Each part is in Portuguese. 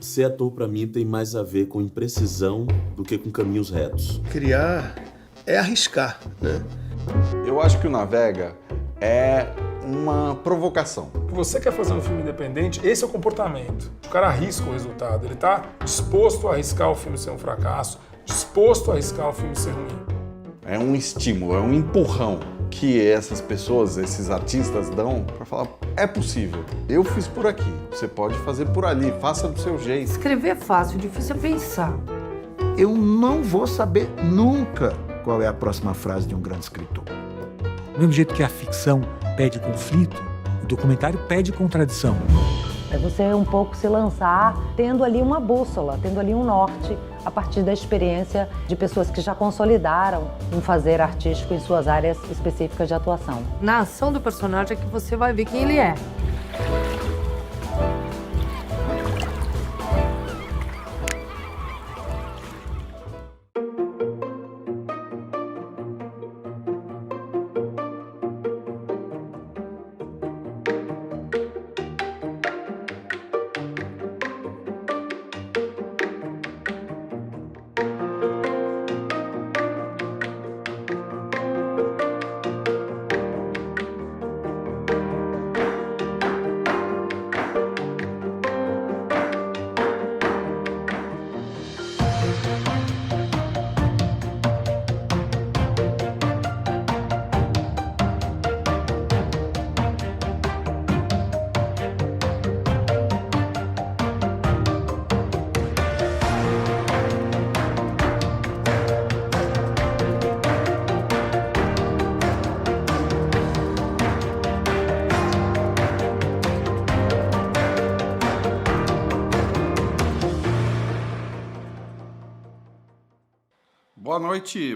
Ser ator, para mim, tem mais a ver com imprecisão do que com caminhos retos. Criar é arriscar, né? Eu acho que o Navega é uma provocação. Você quer fazer um filme independente, esse é o comportamento. O cara arrisca o resultado, ele está disposto a arriscar o filme ser um fracasso, disposto a arriscar o filme ser ruim. É um estímulo, é um empurrão que essas pessoas, esses artistas dão para falar, é possível, eu fiz por aqui, você pode fazer por ali, faça do seu jeito. Escrever é fácil, difícil é pensar. Eu não vou saber nunca qual é a próxima frase de um grande escritor. Do mesmo jeito que a ficção pede conflito, o documentário pede contradição. É você um pouco se lançar tendo ali uma bússola, tendo ali um norte, a partir da experiência de pessoas que já consolidaram um fazer artístico em suas áreas específicas de atuação. Na ação do personagem é que você vai ver quem ele é.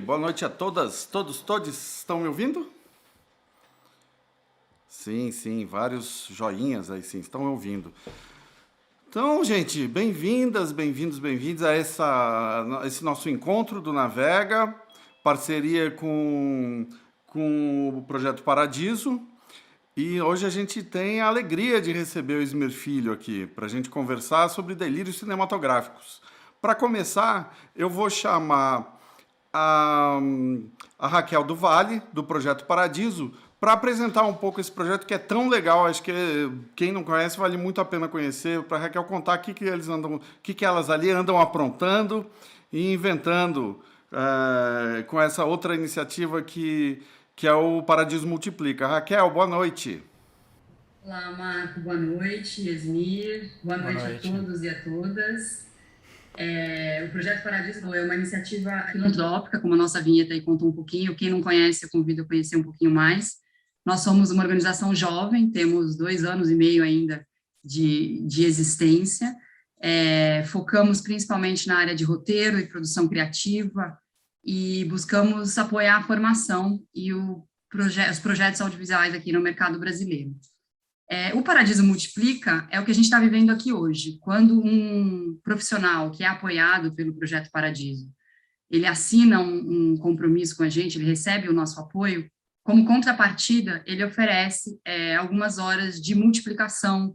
Boa noite a todas, todos estão me ouvindo? Sim, vários joinhas aí, sim, estão me ouvindo. Então, gente, bem-vindos a esse nosso encontro do Navega, parceria com o Projeto Paradiso. E hoje a gente tem a alegria de receber o Esmir Filho aqui, para a gente conversar sobre delírios cinematográficos. Para começar, eu vou chamar a Raquel do Vale, do Projeto Paradiso, para apresentar um pouco esse projeto que é tão legal. Acho que quem não conhece vale muito a pena conhecer, para a Raquel contar o que elas ali andam aprontando e inventando com essa outra iniciativa que é o Paradiso Multiplica. Raquel, boa noite. Olá, Marco, boa noite. Esmir, boa noite a todos e a todas. O Projeto Paradiso é uma iniciativa filantrópica, como a nossa vinheta aí contou um pouquinho. Quem não conhece, eu convido a conhecer um pouquinho mais. Nós somos uma organização jovem, temos 2 anos e meio ainda de existência. Focamos principalmente na área de roteiro e produção criativa e buscamos apoiar a formação e os projetos audiovisuais aqui no mercado brasileiro. O Paradiso Multiplica é o que a gente está vivendo aqui hoje. Quando um profissional que é apoiado pelo Projeto Paradiso, ele assina um compromisso com a gente, ele recebe o nosso apoio, como contrapartida, ele oferece algumas horas de multiplicação,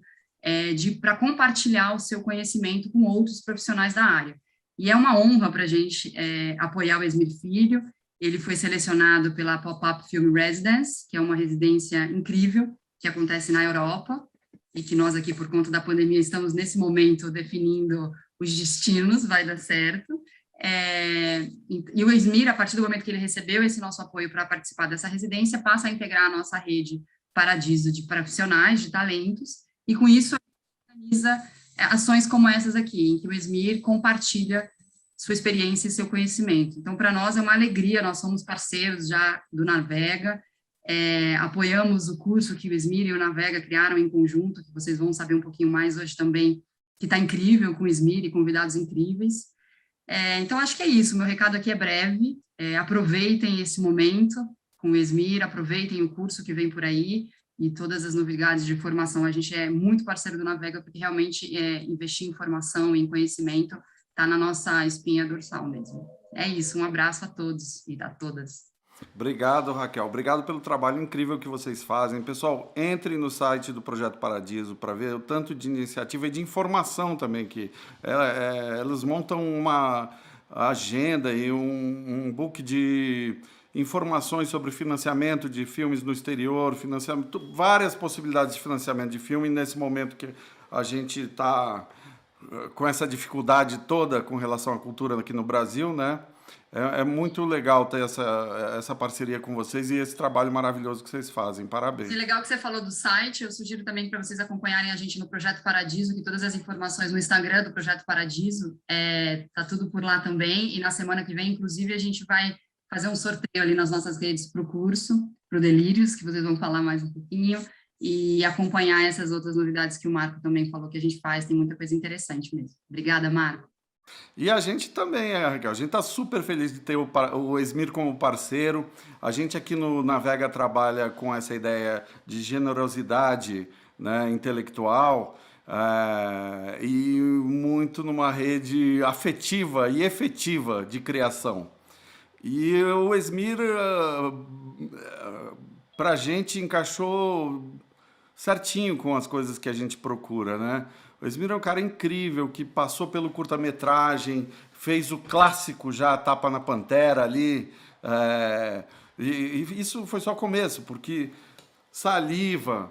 para compartilhar o seu conhecimento com outros profissionais da área. E é uma honra para a gente apoiar o Esmir Filho. Ele foi selecionado pela Pop-Up Film Residence, que é uma residência incrível, que acontece na Europa, e que nós aqui, por conta da pandemia, estamos nesse momento definindo os destinos, vai dar certo. E o Esmir, a partir do momento que ele recebeu esse nosso apoio para participar dessa residência, passa a integrar a nossa rede Paradiso de profissionais, de talentos, e com isso organiza ações como essas aqui, em que o Esmir compartilha sua experiência e seu conhecimento. Então, para nós é uma alegria, nós somos parceiros já do Navega, apoiamos o curso que o Esmir e o Navega criaram em conjunto, que vocês vão saber um pouquinho mais hoje também, que está incrível, com o Esmir e convidados incríveis. Então, acho que é isso, meu recado aqui é breve, aproveitem esse momento com o Esmir, aproveitem o curso que vem por aí e todas as novidades de formação. A gente é muito parceiro do Navega, porque realmente investir em formação e em conhecimento está na nossa espinha dorsal mesmo. É isso, um abraço a todos e a todas. Obrigado, Raquel. Obrigado pelo trabalho incrível que vocês fazem. Pessoal, entre no site do Projeto Paradiso para ver o tanto de iniciativa e de informação também que elas montam uma agenda e um book de informações sobre financiamento de filmes no exterior, várias possibilidades de financiamento de filme nesse momento que a gente está com essa dificuldade toda com relação à cultura aqui no Brasil, né? É muito legal ter essa parceria com vocês e esse trabalho maravilhoso que vocês fazem. Parabéns. É legal que você falou do site. Eu sugiro também para vocês acompanharem a gente no Projeto Paradiso, que todas as informações no Instagram do Projeto Paradiso, tá tudo por lá também. E na semana que vem, inclusive, a gente vai fazer um sorteio ali nas nossas redes para o curso, para o Delírios, que vocês vão falar mais um pouquinho, e acompanhar essas outras novidades que o Marco também falou que a gente faz. Tem muita coisa interessante mesmo. Obrigada, Marco. E a gente também, Raquel, a gente está super feliz de ter o Esmir como parceiro. A gente aqui no Navega trabalha com essa ideia de generosidade, né, intelectual e muito numa rede afetiva e efetiva de criação. E o Esmir, para a gente, encaixou certinho com as coisas que a gente procura, né? O Esmir é um cara incrível que passou pelo curta-metragem, fez o clássico já, Tapa na Pantera ali, e isso foi só o começo, porque Saliva,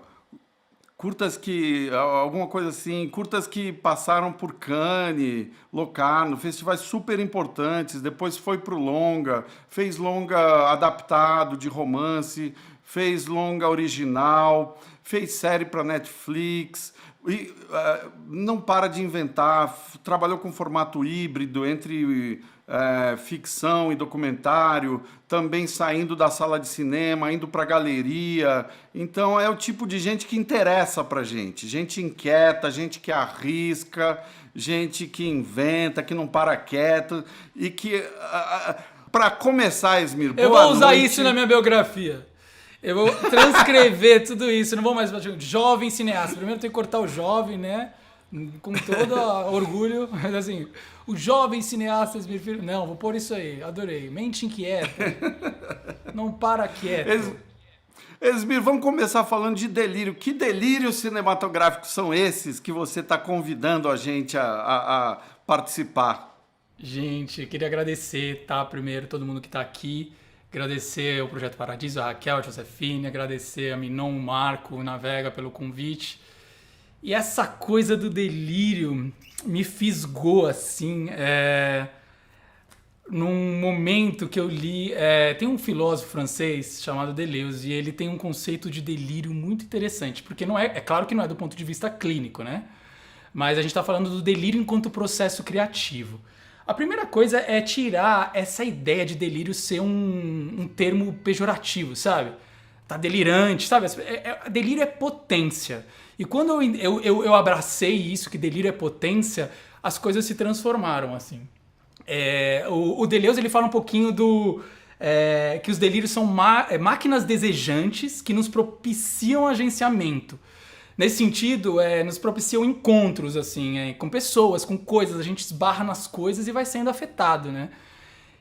curtas que, alguma coisa assim, curtas que passaram por Cannes, Locarno, festivais super importantes, depois foi para o longa, fez longa adaptado de romance, fez longa original, fez série para Netflix, e não para de inventar, trabalhou com formato híbrido entre ficção e documentário, também saindo da sala de cinema, indo para a galeria. Então é o tipo de gente que interessa para gente inquieta, gente que arrisca, gente que inventa, que não para quieto e que, para começar, Esmir, eu vou usar isso na minha biografia. Eu vou transcrever tudo isso, não vou mais falar jovem cineasta. Primeiro tem que cortar o jovem, né? Com todo orgulho, mas assim, o jovem cineasta Esmir Filho. Não, vou pôr isso aí, adorei. Mente inquieta, não para quieto. Esmir, vamos começar falando de delírio. Que delírios cinematográficos são esses que você está convidando a gente a participar? Gente, queria agradecer, tá? Primeiro, todo mundo que está aqui. Agradecer ao Projeto Paradiso, a Raquel, a Josefine, agradecer a Minon, o Marco, o Navega pelo convite. E essa coisa do delírio me fisgou, assim, num momento que eu li... tem um filósofo francês chamado Deleuze, e ele tem um conceito de delírio muito interessante, porque não é claro que não é do ponto de vista clínico, né? Mas a gente está falando do delírio enquanto processo criativo. A primeira coisa é tirar essa ideia de delírio ser um termo pejorativo, sabe? Tá delirante, sabe? Delírio é potência. E quando eu abracei isso, que delírio é potência, as coisas se transformaram, assim. O Deleuze, ele fala um pouquinho que os delírios são máquinas desejantes que nos propiciam agenciamento. Nesse sentido, nos propiciam encontros, assim, com pessoas, com coisas. A gente esbarra nas coisas e vai sendo afetado, né?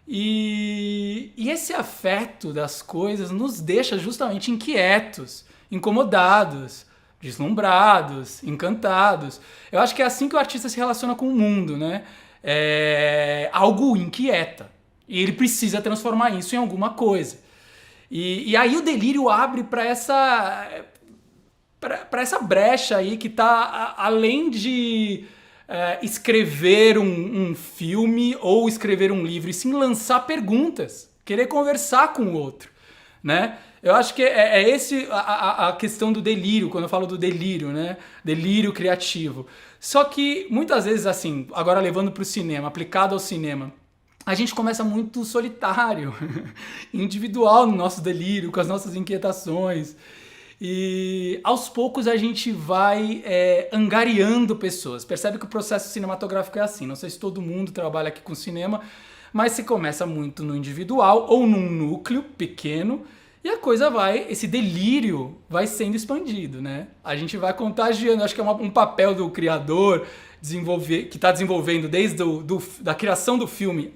E esse afeto das coisas nos deixa justamente inquietos, incomodados, deslumbrados, encantados. Eu acho que é assim que o artista se relaciona com o mundo, né? Algo inquieta. E ele precisa transformar isso em alguma coisa. E aí o delírio abre para essa brecha aí que tá além de escrever um filme ou escrever um livro, e sim lançar perguntas, querer conversar com o outro, né? Eu acho que esse a questão do delírio, quando eu falo do delírio, né? Delírio criativo. Só que muitas vezes, assim, agora levando para o cinema, aplicado ao cinema, a gente começa muito solitário, individual no nosso delírio, com as nossas inquietações. E aos poucos a gente vai angariando pessoas. Percebe que o processo cinematográfico é assim. Não sei se todo mundo trabalha aqui com cinema, mas se começa muito no individual ou num núcleo pequeno e a coisa esse delírio vai sendo expandido, né? A gente vai contagiando. Acho que é um papel do criador que está desenvolvendo desde da criação do filme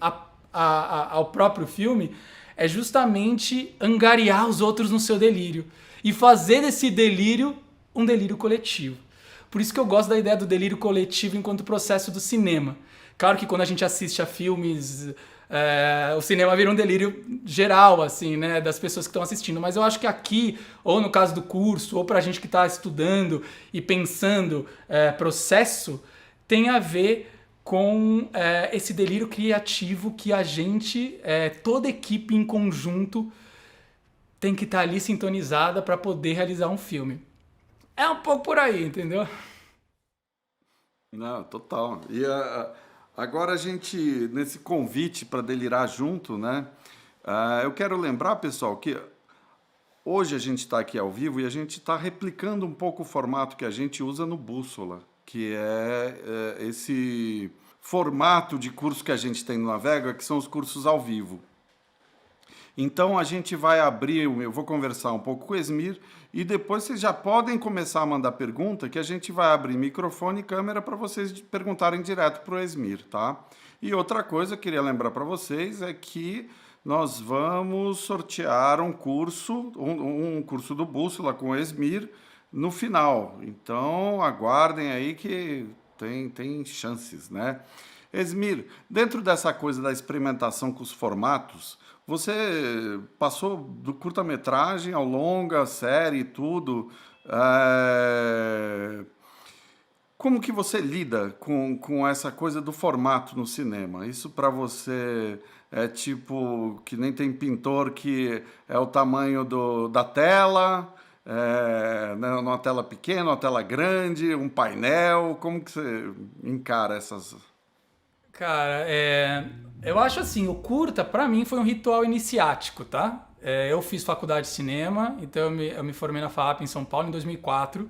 ao próprio filme, é justamente angariar os outros no seu delírio e fazer desse delírio um delírio coletivo. Por isso que eu gosto da ideia do delírio coletivo enquanto processo do cinema. Claro que quando a gente assiste a filmes, o cinema vira um delírio geral, assim, né, das pessoas que estão assistindo. Mas eu acho que aqui, ou no caso do curso, ou pra gente que está estudando e pensando processo, tem a ver com esse delírio criativo que a gente, toda equipe em conjunto, tem que estar ali sintonizada para poder realizar um filme. É um pouco por aí, entendeu? Não, total. E agora a gente, nesse convite para delirar junto, né? Eu quero lembrar, pessoal, que hoje a gente está aqui ao vivo e a gente está replicando um pouco o formato que a gente usa no Bússola, que é esse formato de curso que a gente tem no Navega, que são os cursos ao vivo. Então a gente vai abrir, eu vou conversar um pouco com o Esmir e depois vocês já podem começar a mandar pergunta, que a gente vai abrir microfone e câmera para vocês perguntarem direto para o Esmir, tá? E outra coisa que eu queria lembrar para vocês é que nós vamos sortear um curso do Bússola com o Esmir no final. Então aguardem aí que tem chances, né? Esmir, dentro dessa coisa da experimentação com os formatos, você passou do curta-metragem ao longa, série, tudo. Como que você lida com essa coisa do formato no cinema? Isso para você é tipo que nem tem pintor que é o tamanho da tela, numa tela pequena, uma tela grande, um painel. Como que você encara essas... Cara, eu acho assim, o curta pra mim foi um ritual iniciático, tá? Eu fiz faculdade de cinema, então eu me formei na FAP em São Paulo em 2004.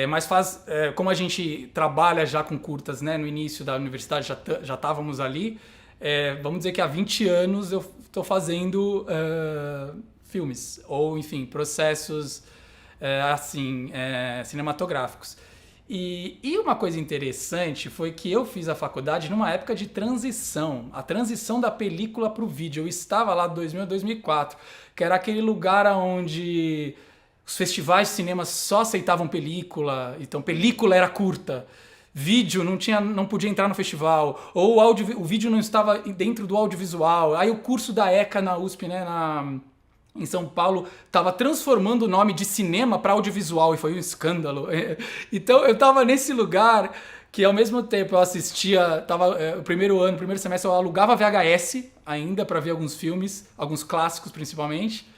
Mas como a gente trabalha já com curtas, né, no início da universidade já estávamos ali, vamos dizer que há 20 anos eu estou fazendo filmes, ou enfim, processos cinematográficos. E uma coisa interessante foi que eu fiz a faculdade numa época de transição, a transição da película para o vídeo. Eu estava lá de 2000 a 2004, que era aquele lugar onde os festivais de cinema só aceitavam película, então película era curta, vídeo não podia entrar no festival, ou o vídeo não estava dentro do audiovisual. Aí o curso da ECA na USP, né, em São Paulo, estava transformando o nome de cinema para audiovisual e foi um escândalo. Então eu estava nesse lugar que ao mesmo tempo eu assistia, o primeiro semestre eu alugava VHS ainda para ver alguns filmes, alguns clássicos principalmente,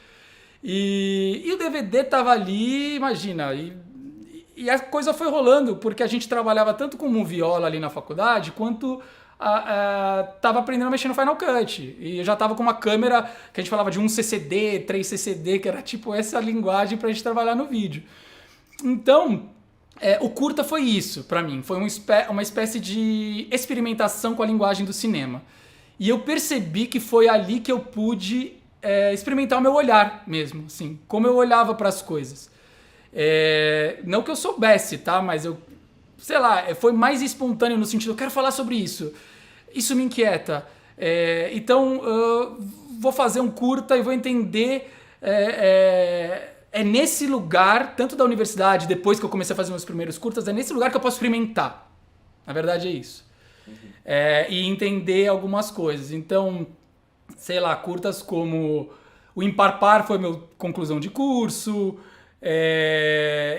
e o DVD estava ali, imagina, e a coisa foi rolando, porque a gente trabalhava tanto com viola ali na faculdade, quanto tava aprendendo a mexer no Final Cut. E eu já tava com uma câmera que a gente falava de 1 CCD, 3 CCD, que era tipo essa linguagem pra gente trabalhar no vídeo. Então, o curta foi isso pra mim. Foi uma espécie de experimentação com a linguagem do cinema. E eu percebi que foi ali que eu pude experimentar o meu olhar mesmo, assim, como eu olhava pras coisas. Não que eu soubesse, tá? Mas eu, sei lá, foi mais espontâneo no sentido, eu quero falar sobre isso. Isso me inquieta. Então, vou fazer um curta e vou entender... nesse lugar, tanto da universidade, depois que eu comecei a fazer meus primeiros curtas, é nesse lugar que eu posso experimentar. Na verdade é isso. E entender algumas coisas. Então, sei lá, curtas como o Imparpar foi minha conclusão de curso...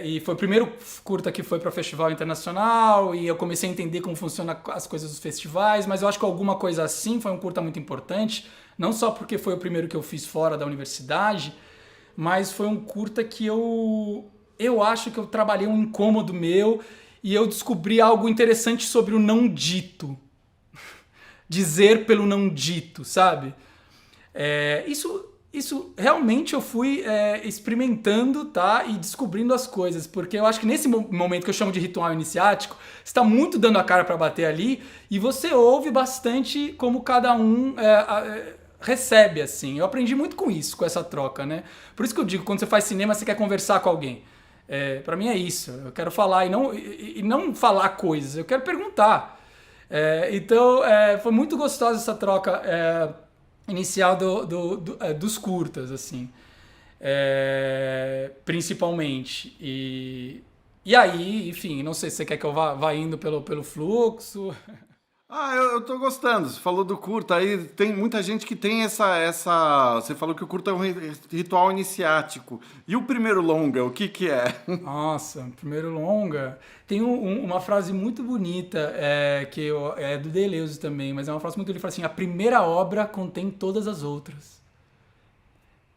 e foi o primeiro curta que foi para o Festival Internacional e eu comecei a entender como funcionam as coisas dos festivais, mas eu acho que alguma coisa assim foi um curta muito importante, não só porque foi o primeiro que eu fiz fora da universidade, mas foi um curta que eu acho que eu trabalhei um incômodo meu e eu descobri algo interessante sobre o não dito. Dizer pelo não dito, sabe? Isso realmente eu fui experimentando, tá? E descobrindo as coisas. Porque eu acho que nesse momento que eu chamo de ritual iniciático, você está muito dando a cara para bater ali e você ouve bastante como cada um recebe, assim. Eu aprendi muito com isso, com essa troca, né? Por isso que eu digo, quando você faz cinema, você quer conversar com alguém. Para mim é isso. Eu quero falar e não falar coisas. Eu quero perguntar. Então, foi muito gostosa essa troca inicial dos curtas, assim. Principalmente. E aí, enfim, não sei se você quer que eu vá indo pelo fluxo. Eu tô gostando. Você falou do curta, aí tem muita gente que tem essa... Você falou que o curta é um ritual iniciático. E o primeiro longa, o que é? Nossa, primeiro longa... Tem uma frase muito bonita, que é do Deleuze também, mas é uma frase muito bonita, ele fala assim, a primeira obra contém todas as outras.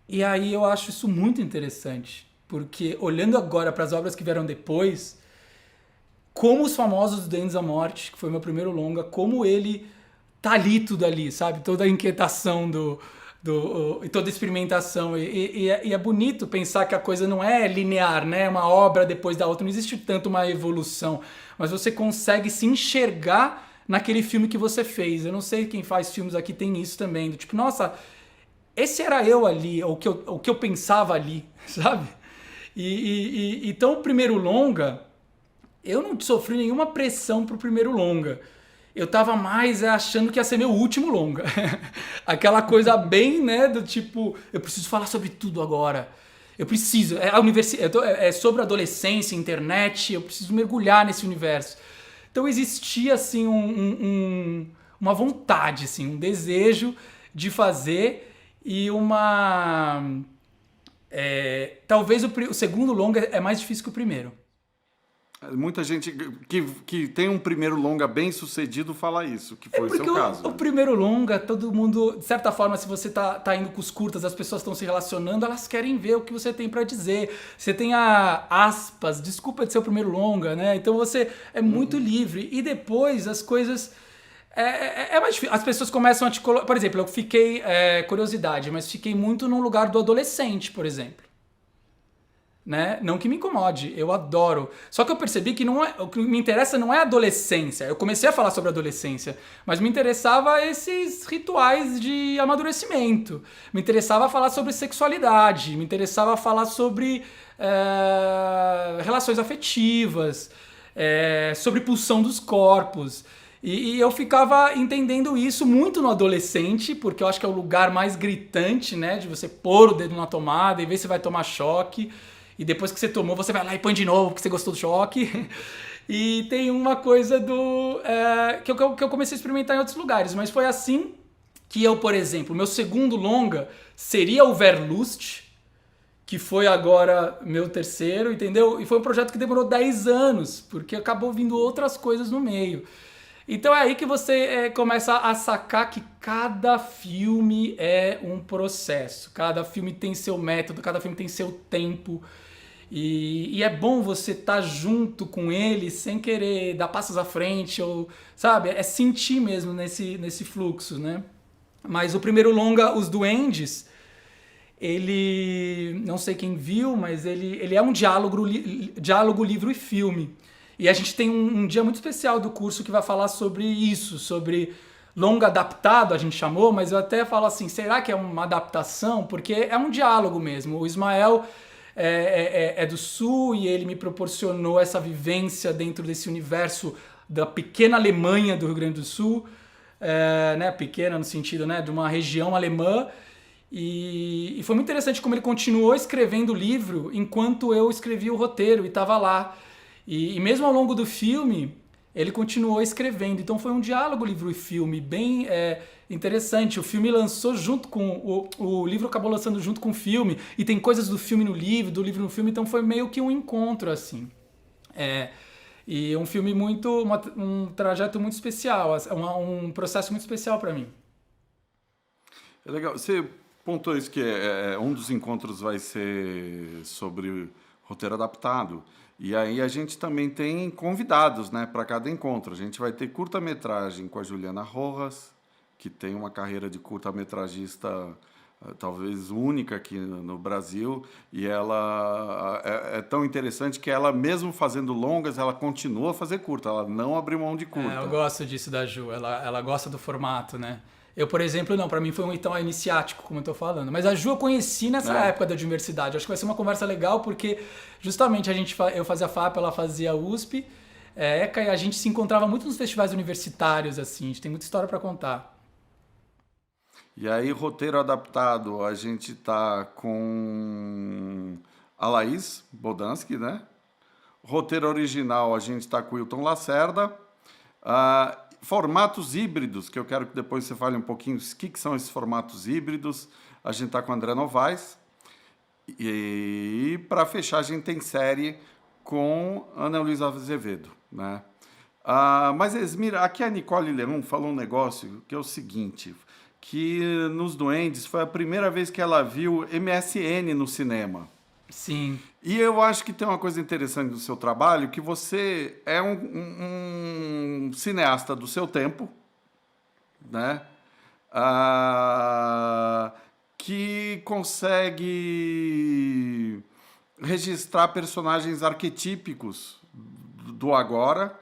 E aí eu acho isso muito interessante, porque olhando agora para as obras que vieram depois, como Os Famosos dos Dentes da Morte, que foi meu primeiro longa, como ele tá ali tudo ali, sabe? Toda a inquietação e toda a experimentação. E é bonito pensar que a coisa não é linear, né? Uma obra depois da outra, não existe tanto uma evolução, mas você consegue se enxergar naquele filme que você fez. Eu não sei quem faz filmes aqui tem isso também, do tipo, nossa, esse era eu ali, o que eu pensava ali, sabe? Então o primeiro longa, eu não sofri nenhuma pressão pro primeiro longa. Eu tava mais achando que ia ser meu último longa. Aquela coisa bem, né, do tipo, eu preciso falar sobre tudo agora. Eu preciso, é sobre adolescência, internet, eu preciso mergulhar nesse universo. Então existia, assim, uma vontade, assim, um desejo de fazer e talvez o segundo longa é mais difícil que o primeiro. Muita gente que tem um primeiro longa bem sucedido fala isso, que foi o seu caso. O primeiro longa, todo mundo, de certa forma, se você tá indo com os curtas, as pessoas estão se relacionando, elas querem ver o que você tem pra dizer. Você tem aspas, desculpa de ser o primeiro longa, né? Então você é muito livre. E depois as coisas... É mais difícil. As pessoas começam a te colocar... Por exemplo, eu fiquei... curiosidade, mas fiquei muito no lugar do adolescente, por exemplo. Né? Não que me incomode, eu adoro. Só que eu percebi que o que me interessa não é a adolescência. Eu comecei a falar sobre adolescência, mas me interessava esses rituais de amadurecimento. Me interessava falar sobre sexualidade, me interessava falar sobre relações afetivas, sobre pulsão dos corpos. E eu ficava entendendo isso muito no adolescente, porque eu acho que é o lugar mais gritante, né? De você pôr o dedo na tomada e ver se vai tomar choque. E depois que você tomou, você vai lá e põe de novo, porque você gostou do choque. E tem uma coisa que eu comecei a experimentar em outros lugares. Mas foi assim que eu, por exemplo, meu segundo longa seria o Verlust, que foi agora meu terceiro, entendeu? E foi um projeto que demorou 10 anos, porque acabou vindo outras coisas no meio. Então é aí que você começa a sacar que cada filme é um processo. Cada filme tem seu método, cada filme tem seu tempo. E é bom você estar junto com ele sem querer dar passos à frente, ou, sabe? É sentir mesmo nesse fluxo, né? Mas o primeiro longa, Os Duendes, ele... Não sei quem viu, mas ele é um diálogo, livro e filme. E a gente tem um dia muito especial do curso que vai falar sobre isso, sobre longa adaptado, a gente chamou, mas eu até falo assim, será que é uma adaptação? Porque é um diálogo mesmo. O Ismael é do Sul e ele me proporcionou essa vivência dentro desse universo da pequena Alemanha do Rio Grande do Sul, né, pequena no sentido, né, de uma região alemã. E foi muito interessante como ele continuou escrevendo o livro enquanto eu escrevia o roteiro e estava lá. E mesmo ao longo do filme, ele continuou escrevendo. Então foi um diálogo livro e filme bem interessante. O filme lançou junto com... O livro acabou lançando junto com o filme. E tem coisas do filme no livro, do livro no filme. Então foi meio que um encontro, assim. E um filme um trajeto muito especial. Um processo muito especial para mim. É legal. Você pontuou isso que um dos encontros vai ser sobre roteiro adaptado. E aí a gente também tem convidados, né, para cada encontro. A gente vai ter curta-metragem com a Juliana Rojas, que tem uma carreira de curta-metragista talvez única aqui no Brasil. E ela é tão interessante que ela, mesmo fazendo longas, ela continua a fazer curta. Ela não abriu mão de curta. Eu gosto disso da Ju. Ela gosta do formato, né? Eu, por exemplo, não. Para mim foi um ritual iniciático, como eu tô falando. Mas a Ju eu conheci nessa época da universidade. Acho que vai ser uma conversa legal, porque justamente eu fazia FAP, ela fazia USP, ECA, e a gente se encontrava muito nos festivais universitários, assim. A gente tem muita história para contar. E aí, roteiro adaptado, a gente tá com a Laís Bodansky, né? Roteiro original, a gente tá com o Wilton Lacerda. Formatos híbridos, que eu quero que depois você fale um pouquinho o que são esses formatos híbridos. A gente tá com o André Novaes. E para fechar, a gente tem série com Ana Luísa Azevedo, né? Mas, Esmir, aqui a Nicole Leon falou um negócio que é o seguinte, que nos Duendes foi a primeira vez que ela viu MSN no cinema. Sim. E eu acho que tem uma coisa interessante do seu trabalho, que você é um cineasta do seu tempo, né? Que consegue registrar personagens arquetípicos do agora,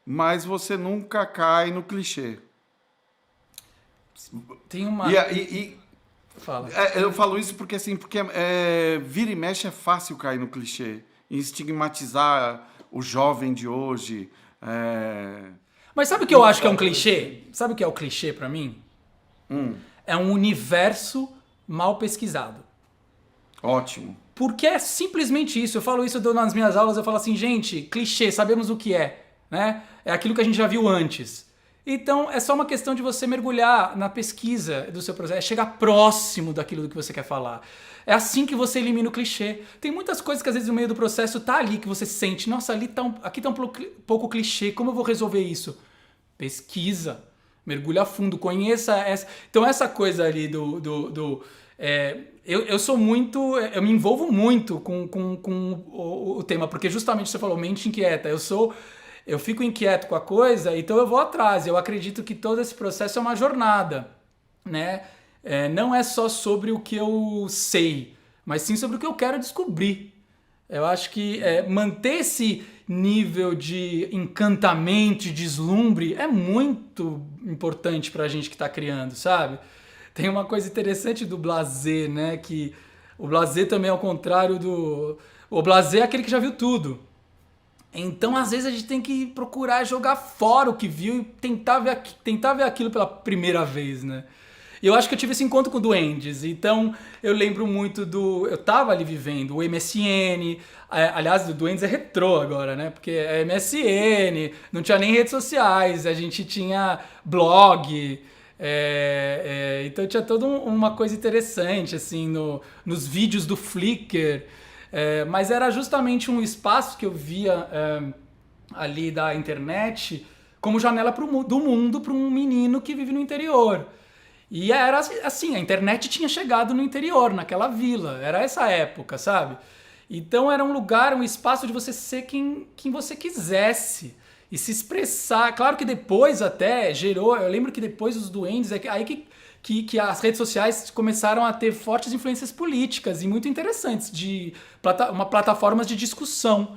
mas você nunca cai no clichê. Tem uma... Fala. Eu falo isso porque, assim, vira e mexe é fácil cair no clichê, em estigmatizar o jovem de hoje. Mas sabe o que eu acho que é um clichê? Sabe o que é o clichê pra mim? É um universo mal pesquisado. Ótimo. Porque é simplesmente isso. Eu falo isso nas minhas aulas, eu falo assim, gente, clichê, sabemos o que é, né? É aquilo que a gente já viu antes. Então, é só uma questão de você mergulhar na pesquisa do seu processo, é chegar próximo daquilo que você quer falar. É assim que você elimina o clichê. Tem muitas coisas que às vezes no meio do processo tá ali, que você sente, nossa, aqui tá um pouco clichê, como eu vou resolver isso? Pesquisa, mergulha a fundo, conheça essa... Então, essa coisa ali eu sou muito... Eu me envolvo muito com o tema, porque justamente você falou, mente inquieta. Eu fico inquieto com a coisa, então eu vou atrás. Eu acredito que todo esse processo é uma jornada, né? Não é só sobre o que eu sei, mas sim sobre o que eu quero descobrir. Eu acho que manter esse nível de encantamento, de deslumbre, é muito importante pra gente que tá criando, sabe? Tem uma coisa interessante do blasé, né? Que o blasé também é ao contrário do... O blasé é aquele que já viu tudo. Então, às vezes, a gente tem que procurar jogar fora o que viu e tentar ver aquilo pela primeira vez, né? E eu acho que eu tive esse encontro com Duendes. Então, eu lembro muito eu tava ali vivendo o MSN. Aliás, o Duendes é retrô agora, né? Porque é MSN, não tinha nem redes sociais, a gente tinha blog. Então, tinha toda uma coisa interessante, assim, nos vídeos do Flickr. Mas era justamente um espaço que eu via ali da internet como janela do mundo para um menino que vive no interior. E era assim, a internet tinha chegado no interior, naquela vila, era essa época, sabe? Então era um lugar, um espaço de você ser quem você quisesse e se expressar. Claro que depois até gerou, eu lembro que depois dos Duendes, aí que as redes sociais começaram a ter fortes influências políticas e muito interessantes, plataformas de discussão.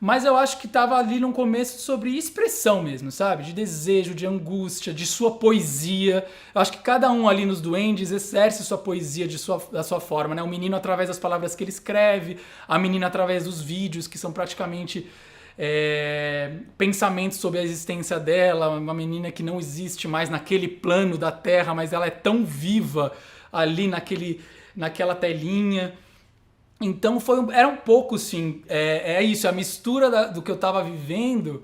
Mas eu acho que estava ali no começo sobre expressão mesmo, sabe? De desejo, de angústia, de sua poesia. Eu acho que cada um ali nos Duendes exerce sua poesia da sua forma, né? O menino através das palavras que ele escreve, a menina através dos vídeos, que são praticamente... pensamentos sobre a existência dela, uma menina que não existe mais naquele plano da Terra, mas ela é tão viva ali naquela telinha. Então era um pouco, sim, isso, a mistura do que eu estava vivendo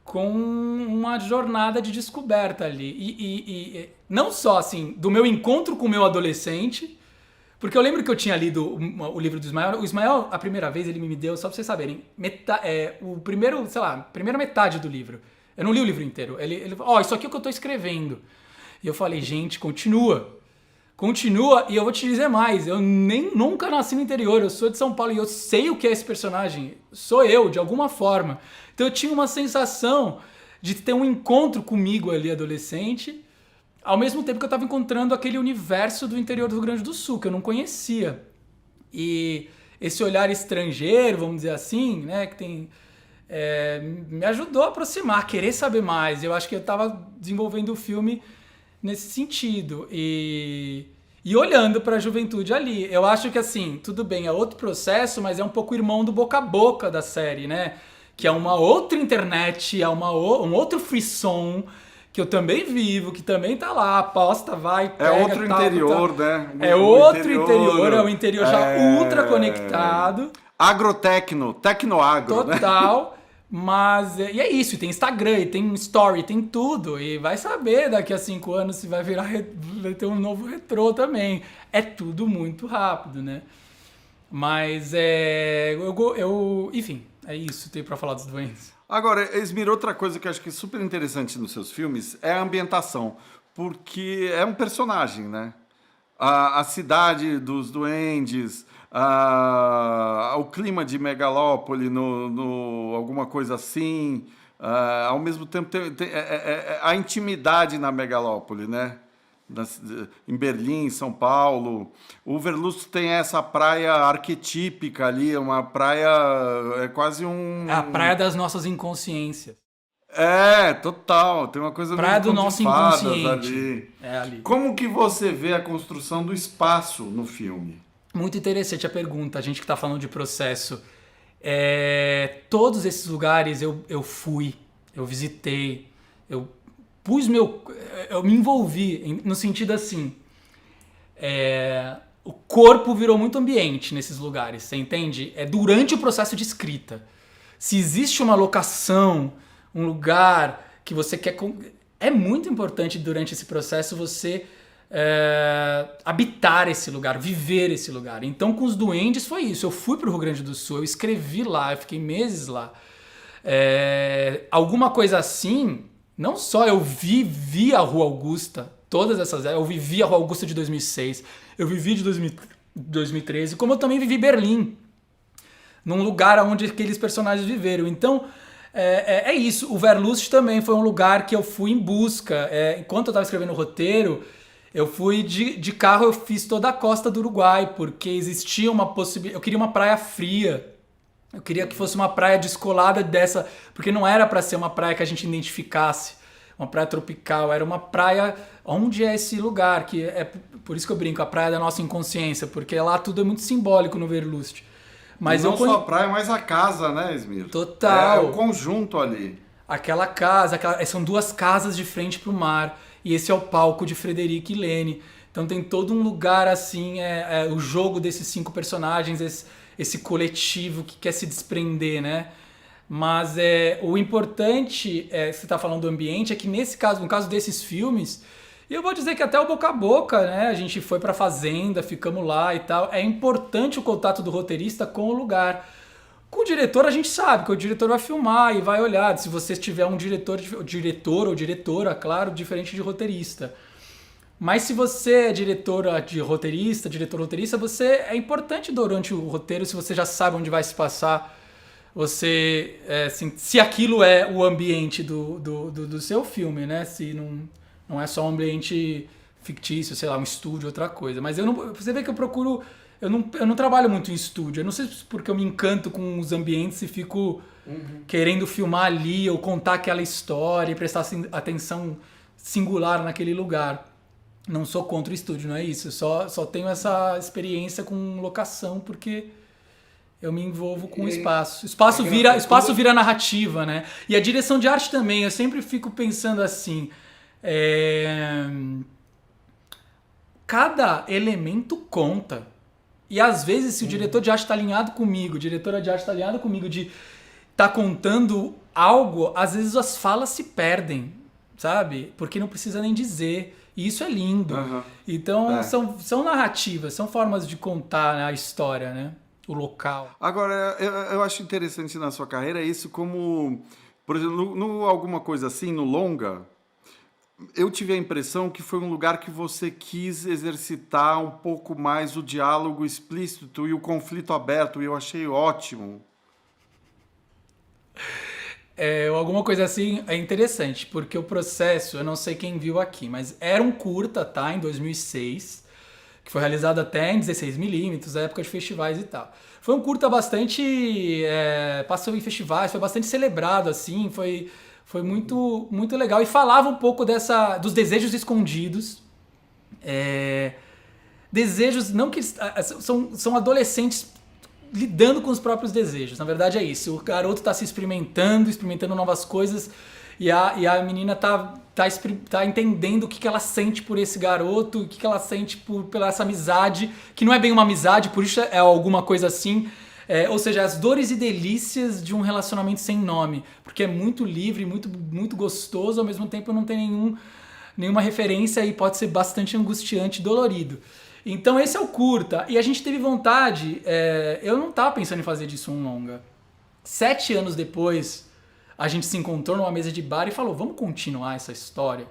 com uma jornada de descoberta ali. E não só, assim, do meu encontro com o meu adolescente, porque eu lembro que eu tinha lido o livro do Ismael. O Ismael, a primeira vez, ele me deu, só pra vocês saberem, primeira metade do livro. Eu não li o livro inteiro. Ele falou, isso aqui é o que eu tô escrevendo. E eu falei, gente, continua, e eu vou te dizer mais, eu nunca nasci no interior, eu sou de São Paulo e eu sei o que é esse personagem, sou eu, de alguma forma. Então eu tinha uma sensação de ter um encontro comigo ali, adolescente, ao mesmo tempo que eu estava encontrando aquele universo do interior do Rio Grande do Sul, que eu não conhecia. E esse olhar estrangeiro, vamos dizer assim, né, que tem, me ajudou a aproximar, a querer saber mais. Eu acho que eu estava desenvolvendo o filme nesse sentido. E olhando para a juventude ali. Eu acho que, assim, tudo bem, é outro processo, mas é um pouco irmão do boca a boca da série, né? Que é uma outra internet, é um outro frisson, que eu também vivo, que também tá lá, aposta, vai, pega, outro tal, interior, tal. né? É outro interior, é um interior já ultra conectado. Agrotecno, tecnoagro, né? Total. Mas, e é isso, tem Instagram, e tem Story, tem tudo. E vai saber daqui a 5 anos se vai vai ter um novo retrô também. É tudo muito rápido, né? Mas, enfim, é isso, tenho pra falar dos doentes. Agora, Esmir, outra coisa que eu acho que é super interessante nos seus filmes é a ambientação, porque é um personagem, né? A cidade dos duendes, o clima de megalópole, alguma coisa assim, ao mesmo tempo a intimidade na megalópole, né? Em Berlim, São Paulo. O Verlusto tem essa praia arquetípica ali, uma praia, é quase um... É a praia das nossas inconsciências. Total, tem uma coisa praia do nosso inconsciente ali. É ali. Como que você vê a construção do espaço no filme? Muito interessante a pergunta, a gente que está falando de processo. Todos esses lugares eu fui, eu visitei, eu me envolvi, no sentido assim, o corpo virou muito ambiente nesses lugares, você entende? É durante o processo de escrita. Se existe uma locação, um lugar que você quer... É muito importante durante esse processo você habitar esse lugar, viver esse lugar. Então com os duendes foi isso, eu fui para o Rio Grande do Sul, eu escrevi lá, eu fiquei meses lá. Alguma coisa assim, não só eu vivi a Rua Augusta, todas essas, eu vivi a Rua Augusta de 2006, eu vivi de 2013, como eu também vivi Berlim, num lugar onde aqueles personagens viveram. Então é isso, o Verlust também foi um lugar que eu fui em busca. Enquanto eu estava escrevendo o roteiro, eu fui de carro, eu fiz toda a costa do Uruguai, porque existia uma possibilidade, eu queria uma praia fria. Eu queria que fosse uma praia descolada dessa, porque não era para ser uma praia que a gente identificasse, uma praia tropical, era uma praia onde é esse lugar, que é por isso que eu brinco, a praia da nossa inconsciência, porque lá tudo é muito simbólico no Verlust. Mas não só a praia, mas a casa, né, Esmir? Total. É o conjunto ali. Aquela casa, são 2 casas de frente para o mar, e esse é o palco de Frederic e Lene. Então tem todo um lugar assim, o jogo desses 5 personagens, esse coletivo que quer se desprender, né? Mas o importante, você está falando do ambiente, é que nesse caso, no caso desses filmes, e eu vou dizer que até o boca a boca, né? A gente foi para a fazenda, ficamos lá e tal. É importante o contato do roteirista com o lugar. Com o diretor a gente sabe que o diretor vai filmar e vai olhar. Se você tiver um diretor ou diretora, claro, diferente de roteirista. Mas se você é diretor roteirista, é importante durante o roteiro, se você já sabe onde vai se passar, você se aquilo é o ambiente do seu filme, né? Se não é só um ambiente fictício, sei lá, um estúdio, outra coisa. Mas você vê que eu procuro... Eu não trabalho muito em estúdio. Eu não sei se porque eu me encanto com os ambientes e fico querendo filmar ali ou contar aquela história e prestar atenção singular naquele lugar. Não sou contra o estúdio, não é isso. Eu só tenho essa experiência com locação porque eu me envolvo com o espaço. Espaço vira narrativa, né? E a direção de arte também. Eu sempre fico pensando assim... Cada elemento conta. E às vezes, se o diretor de arte está alinhado comigo, a diretora de arte está alinhada comigo de tá contando algo, às vezes as falas se perdem, sabe? Porque não precisa nem dizer. E isso é lindo. Uhum. Então, são narrativas, são formas de contar, né, a história, né? O local. Agora, eu acho interessante na sua carreira isso como, por exemplo, alguma coisa assim, no longa, eu tive a impressão que foi um lugar que você quis exercitar um pouco mais o diálogo explícito e o conflito aberto, e eu achei ótimo. Alguma coisa assim é interessante, porque o processo, eu não sei quem viu aqui, mas era um curta, tá, em 2006, que foi realizado até em 16mm, época de festivais e tal. Foi um curta bastante... passou em festivais, foi bastante celebrado, assim, foi muito, muito legal. E falava um pouco dos desejos escondidos. Desejos, não que... São adolescentes lidando com os próprios desejos. Na verdade é isso. O garoto está se experimentando novas coisas. e a menina tá entendendo o que ela sente por esse garoto, o que ela sente pela essa amizade, que não é bem uma amizade, por isso é alguma coisa assim. Ou seja, as dores e delícias de um relacionamento sem nome, porque é muito livre, muito, muito gostoso, ao mesmo tempo não tem nenhuma referência e pode ser bastante angustiante e dolorido. Então esse é o curta, e a gente teve vontade, eu não tava pensando em fazer disso um longa. 7 anos depois, a gente se encontrou numa mesa de bar e falou, vamos continuar essa história?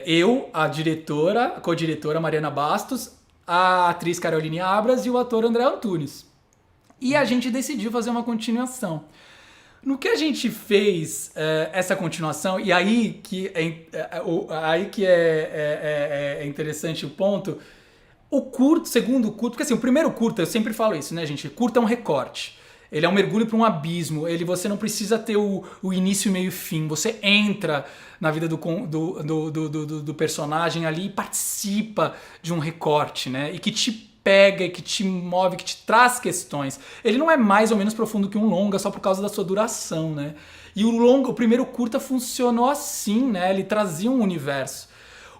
Eu, a co-diretora Mariana Bastos, a atriz Caroline Abras e o ator André Antunes. E a gente decidiu fazer uma continuação. No que a gente fez essa continuação, e aí que é interessante o ponto, segundo curto, porque assim, o primeiro curta, eu sempre falo isso, né, gente? Curta é um recorte. Ele é um mergulho para um abismo. Você não precisa ter o início, meio e fim. Você entra na vida do personagem ali e participa de um recorte, né? E que te pega, que te move, que te traz questões. Ele não é mais ou menos profundo que um longa só por causa da sua duração, né? E o primeiro curta funcionou assim, né? Ele trazia um universo.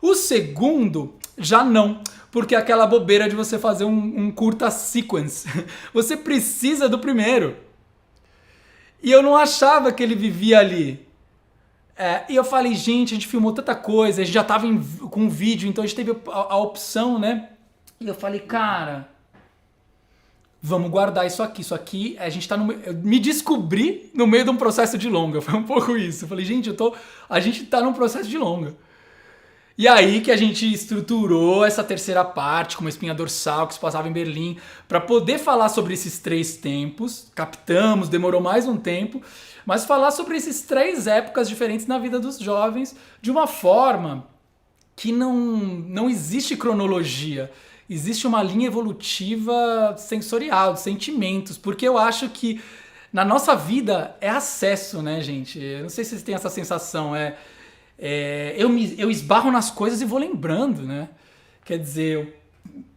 O segundo, já não. Porque é aquela bobeira de você fazer um curta sequence. Você precisa do primeiro. E eu não achava que ele vivia ali. E eu falei, gente, a gente filmou tanta coisa, a gente já tava com um vídeo, então a gente teve a opção, né? E eu falei, cara, vamos guardar isso aqui. Isso aqui, a gente tá eu me descobri no meio de um processo de longa. Foi um pouco isso. Eu falei, gente, a gente tá num processo de longa. E aí que a gente estruturou essa terceira parte com uma espinha dorsal que se passava em Berlim para poder falar sobre esses 3 tempos. Captamos, demorou mais um tempo, mas falar sobre esses 3 épocas diferentes na vida dos jovens de uma forma que não existe cronologia. Existe uma linha evolutiva sensorial, de sentimentos, porque eu acho que na nossa vida é acesso, né, gente? Eu não sei se vocês têm essa sensação, eu esbarro nas coisas e vou lembrando, né? Quer dizer, eu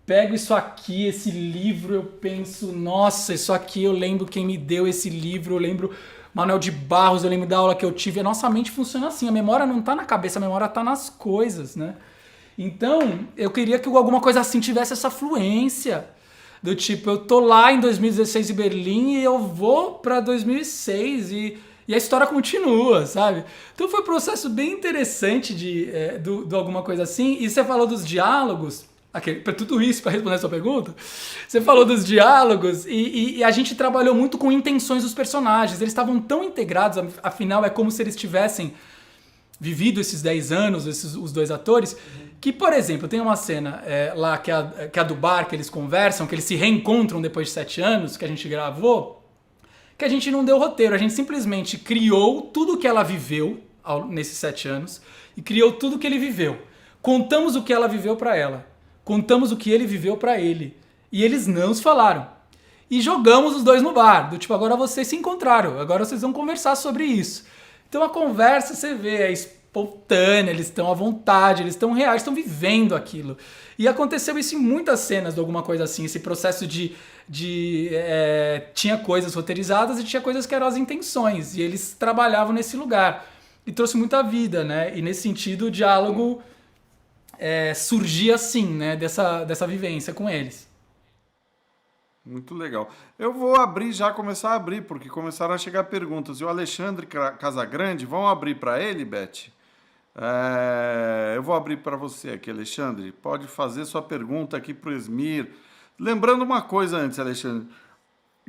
pego isso aqui, esse livro, eu penso, nossa, isso aqui eu lembro quem me deu esse livro, eu lembro Manuel de Barros, eu lembro da aula que eu tive. A nossa mente funciona assim, a memória não tá na cabeça, a memória tá nas coisas, né? Então, eu queria que alguma coisa assim tivesse essa fluência. Do tipo, eu tô lá em 2016 em Berlim e eu vou pra 2006 e a história continua, sabe? Então foi um processo bem interessante de alguma coisa assim. E você falou dos diálogos, para tudo isso, para responder a sua pergunta, você falou dos diálogos e a gente trabalhou muito com intenções dos personagens. Eles estavam tão integrados, afinal é como se eles tivessem vivido esses 10 anos, os 2 atores, que, por exemplo, tem uma cena lá que é a do bar, que eles conversam, que eles se reencontram depois de 7 anos, que a gente gravou, que a gente não deu roteiro, a gente simplesmente criou tudo que ela viveu nesses 7 anos e criou tudo que ele viveu. Contamos o que ela viveu pra ela, contamos o que ele viveu pra ele, e eles não se falaram. E jogamos os 2 no bar, do tipo, agora vocês se encontraram, agora vocês vão conversar sobre isso. Então a conversa, você vê, é espontânea, eles estão à vontade, eles estão reais, estão vivendo aquilo. E aconteceu isso em muitas cenas de alguma coisa assim, esse processo tinha coisas roteirizadas e tinha coisas que eram as intenções, e eles trabalhavam nesse lugar. E trouxe muita vida, né? E nesse sentido o diálogo surgia assim, né? Dessa vivência com eles. Muito legal. Eu vou começar a abrir, porque começaram a chegar perguntas. E o Alexandre Casagrande, vamos abrir para ele, Beth? Eu vou abrir para você aqui, Alexandre. Pode fazer sua pergunta aqui para o Esmir. Lembrando uma coisa antes, Alexandre,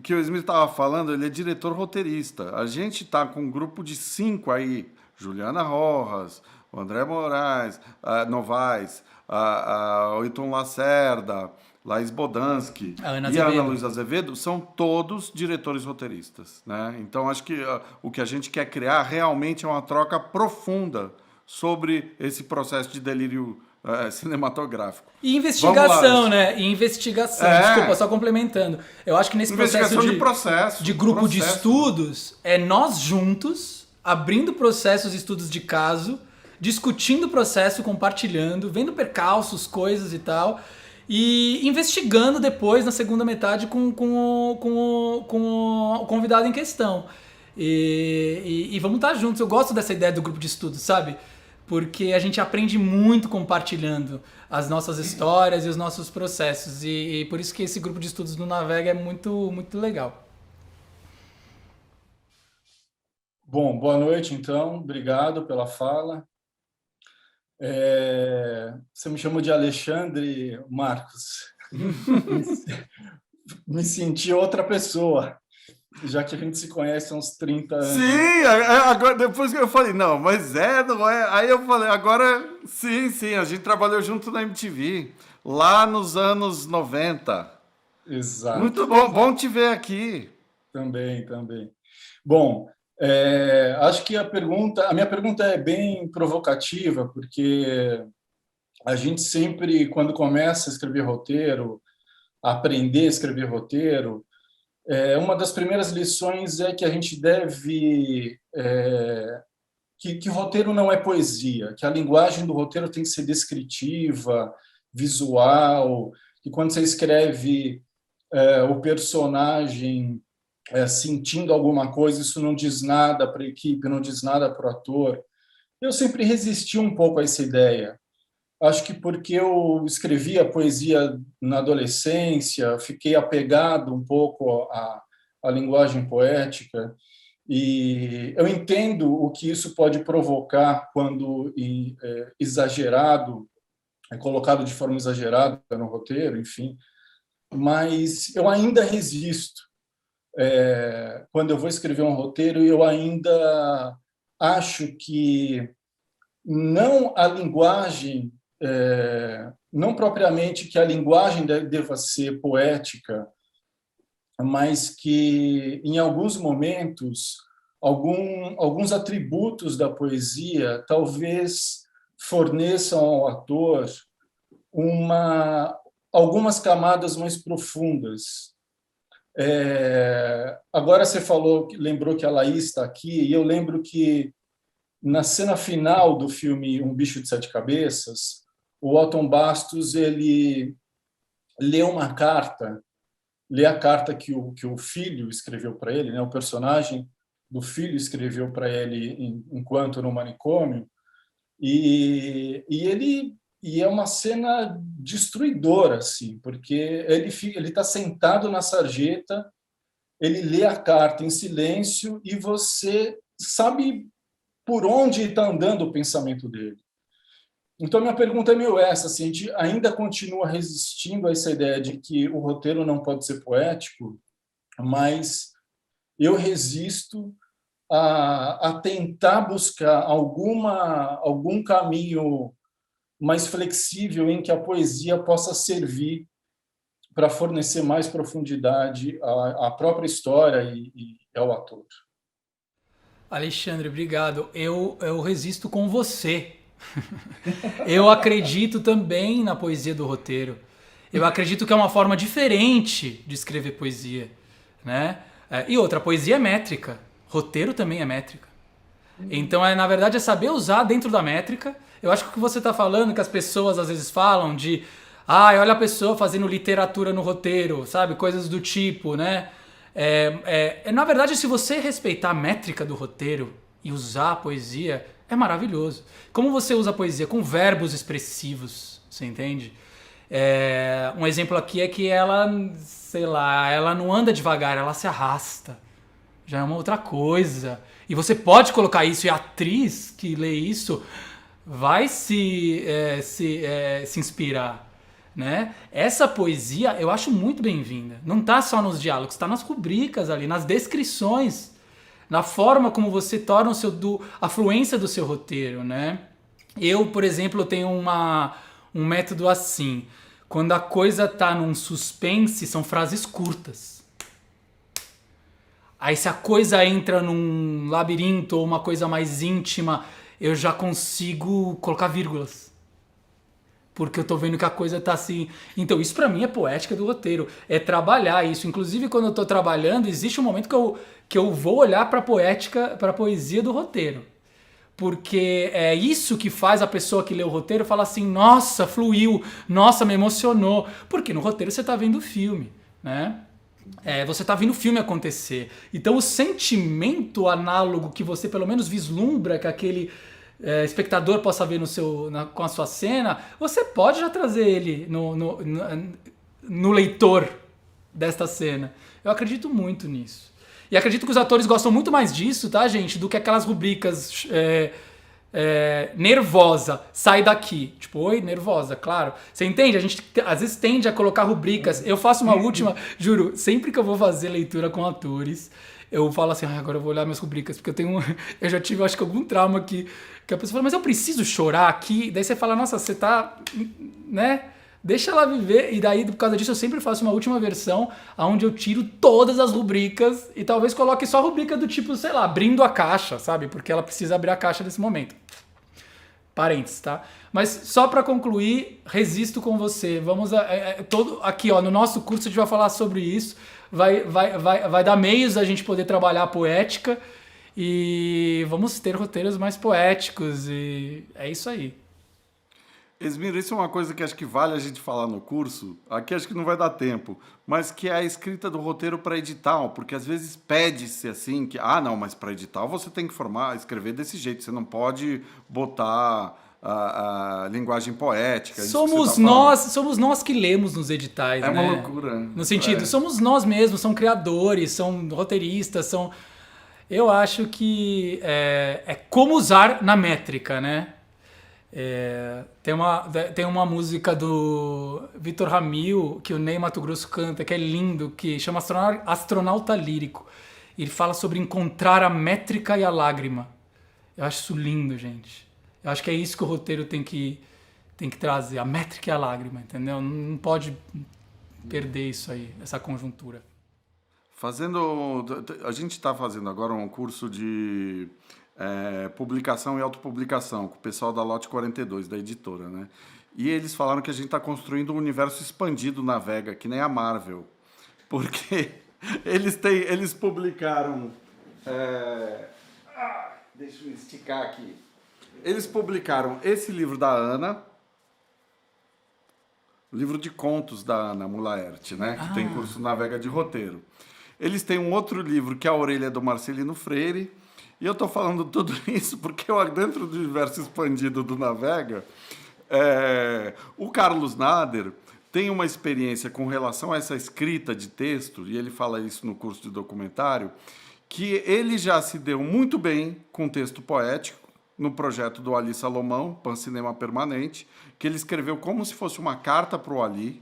que o Esmir estava falando, ele é diretor roteirista. A gente está com um grupo de 5 aí. Juliana Rojas, o André Moraes, Novaes, o Ayrton Lacerda, Laís Bodansky e a Ana Luísa Azevedo são todos diretores roteiristas, né? Então, acho que o que a gente quer criar realmente é uma troca profunda sobre esse processo de delírio cinematográfico. E investigação, né? E investigação. Desculpa, só complementando. Eu acho que nesse processo de grupo de estudos, nós juntos, abrindo processos, estudos de caso, discutindo o processo, compartilhando, vendo percalços, coisas e tal, e investigando depois, na segunda metade, com o convidado em questão. E vamos estar juntos. Eu gosto dessa ideia do grupo de estudos, sabe? Porque a gente aprende muito compartilhando as nossas histórias e os nossos processos. E por isso que esse grupo de estudos do Navega é muito, muito legal. Bom, boa noite, então. Obrigado pela fala. Você me chamou de Alexandre Marcos. Me senti outra pessoa, já que a gente se conhece há uns 30 anos. Sim, agora, depois que eu falei, não, mas não é. Aí eu falei, agora sim, a gente trabalhou junto na MTV, lá nos anos 90. Exato. Muito bom te ver aqui. Também. Bom, acho que a minha pergunta é bem provocativa, porque a gente sempre, quando começa a escrever roteiro, a aprender a escrever roteiro, uma das primeiras lições é que a gente deve... que roteiro não é poesia, que a linguagem do roteiro tem que ser descritiva, visual, que quando você escreve o personagem sentindo alguma coisa, isso não diz nada para a equipe, não diz nada para o ator. Eu sempre resisti um pouco a essa ideia. Acho que porque eu escrevia poesia na adolescência, fiquei apegado um pouco à linguagem poética, e eu entendo o que isso pode provocar quando exagerado, colocado de forma exagerada no roteiro, enfim, mas eu ainda resisto. Quando eu vou escrever um roteiro, eu ainda acho que não a linguagem, não propriamente que a linguagem deva ser poética, mas que, em alguns momentos, alguns atributos da poesia talvez forneçam ao ator algumas camadas mais profundas. Agora você lembrou que a Laís está aqui, e eu lembro que, na cena final do filme Um Bicho de Sete Cabeças, o Alton Bastos ele lê a carta que o filho escreveu para ele, né? O personagem do filho escreveu para ele enquanto no manicômio, e é uma cena destruidora, assim, porque ele está sentado na sarjeta, ele lê a carta em silêncio e você sabe por onde está andando o pensamento dele. Então, minha pergunta é meio essa, assim, a gente ainda continua resistindo a essa ideia de que o roteiro não pode ser poético, mas eu resisto a tentar buscar algum caminho mais flexível em que a poesia possa servir para fornecer mais profundidade à própria história e ao ator. Alexandre, obrigado. Eu resisto com você. Eu acredito também na poesia do roteiro. Eu acredito que é uma forma diferente de escrever poesia, né? E outra, poesia é métrica. Roteiro também é métrica. Então, na verdade, é saber usar dentro da métrica. Eu acho que o que você está falando, que as pessoas às vezes falam de olha a pessoa fazendo literatura no roteiro, sabe? Coisas do tipo, né? Na verdade, se você respeitar a métrica do roteiro e usar a poesia, é maravilhoso. Como você usa a poesia? Com verbos expressivos, você entende? Um exemplo aqui é que ela, sei lá, ela não anda devagar, ela se arrasta. Já é uma outra coisa. E você pode colocar isso, e a atriz que lê isso vai se inspirar, né? Essa poesia eu acho muito bem-vinda. Não está só nos diálogos, está nas rubricas ali, nas descrições, na forma como você torna a fluência do seu roteiro, né? Eu, por exemplo, tenho um método assim. Quando a coisa está num suspense, são frases curtas. Aí se a coisa entra num labirinto ou uma coisa mais íntima, eu já consigo colocar vírgulas. Porque eu tô vendo que a coisa tá assim... Então isso pra mim é poética do roteiro. É trabalhar isso. Inclusive quando eu tô trabalhando, existe um momento que eu vou olhar pra poesia do roteiro. Porque é isso que faz a pessoa que lê o roteiro falar assim, nossa, fluiu, nossa, me emocionou. Porque no roteiro você tá vendo o filme, né? você tá vendo o filme acontecer. Então o sentimento análogo que você pelo menos vislumbra que aquele espectador possa ver com a sua cena, você pode já trazer ele no leitor desta cena. Eu acredito muito nisso. E acredito que os atores gostam muito mais disso, tá, gente? Do que aquelas rubricas nervosa, sai daqui. Tipo, oi, nervosa, claro. Você entende? A gente às vezes tende a colocar rubricas. Eu faço uma última, juro, sempre que eu vou fazer leitura com atores, eu falo assim, agora eu vou olhar minhas rubricas, porque eu já tive, acho que algum trauma que a pessoa fala, mas eu preciso chorar aqui? Daí você fala, nossa, você tá, né? Deixa ela viver, e daí, por causa disso, eu sempre faço uma última versão onde eu tiro todas as rubricas e talvez coloque só a rubrica do tipo, sei lá, abrindo a caixa, sabe? Porque ela precisa abrir a caixa nesse momento. Parênteses, tá? Mas só para concluir, resisto com você. Vamos aqui, ó, no nosso curso a gente vai falar sobre isso. Vai dar meios a gente poder trabalhar a poética e vamos ter roteiros mais poéticos e é isso aí. Esmir, isso é uma coisa que acho que vale a gente falar no curso. Aqui acho que não vai dar tempo, mas que é a escrita do roteiro para edital, porque às vezes pede-se assim que, não, mas para edital você tem que escrever desse jeito, você não pode botar a linguagem poética. Somos nós que lemos nos editais, né? É uma loucura. No sentido, somos nós mesmos, são criadores, são roteiristas, eu acho que é como usar na métrica, né? Tem uma música do Vitor Ramil que o Ney Mato Grosso canta, que é lindo, que chama Astronauta Lírico. Ele fala sobre encontrar a métrica e a lágrima. Eu acho isso lindo, gente. Eu acho que é isso que o roteiro tem que trazer, a métrica e a lágrima, entendeu? Não pode perder isso aí, essa conjuntura. A gente está fazendo agora um curso de publicação e autopublicação com o pessoal da Lote 42, da editora, né? E eles falaram que a gente está construindo um universo expandido na Vega, que nem a Marvel, porque eles publicaram... deixa eu esticar aqui. Eles publicaram esse livro da Ana, o livro de contos da Ana Mulaerte, né? Que tem curso na Vega de roteiro. Eles têm um outro livro que é A Orelha do Marcelino Freire. E eu estou falando tudo isso porque dentro do universo expandido do Navega, o Carlos Nader tem uma experiência com relação a essa escrita de texto, e ele fala isso no curso de documentário, que ele já se deu muito bem com texto poético no projeto do Ali Salomão, Pancinema Permanente, que ele escreveu como se fosse uma carta para o Ali,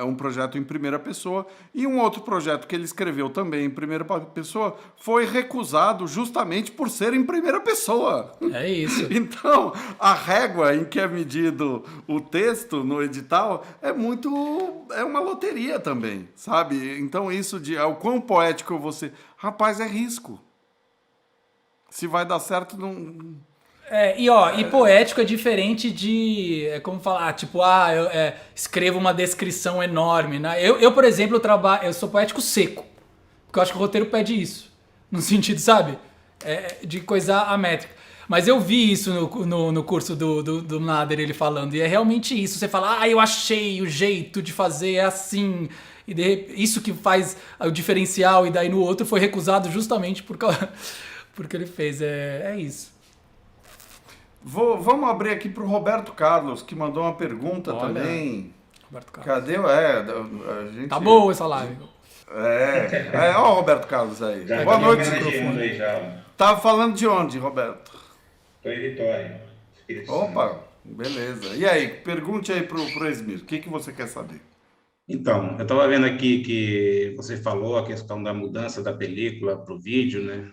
um projeto em primeira pessoa, e um outro projeto que ele escreveu também em primeira pessoa foi recusado justamente por ser em primeira pessoa. É isso. Então, a régua em que é medido o texto no edital é uma loteria também, sabe? Então, isso de o quão poético você... Rapaz, é risco. Se vai dar certo, não... E poético é diferente de, como falar, tipo, eu escrevo uma descrição enorme, né? Eu, por exemplo, eu sou poético seco, porque eu acho que o roteiro pede isso, no sentido, sabe, de coisar a métrica. Mas eu vi isso no curso do Nader, ele falando, e é realmente isso, você fala, eu achei o jeito de fazer, é assim, e isso que faz o diferencial, e daí no outro foi recusado justamente porque ele fez, é isso. Vamos abrir aqui para o Roberto Carlos, que mandou uma pergunta também. Roberto Carlos. Cadê? A gente... Tá boa essa live. Ó o Roberto Carlos aí. Já boa noite. Aí já. Tava falando de onde, Roberto? Estou em Vitória. Opa, beleza. E aí, pergunte aí pro Esmir, o que você quer saber? Então, eu estava vendo aqui que você falou a questão da mudança da película para o vídeo, né?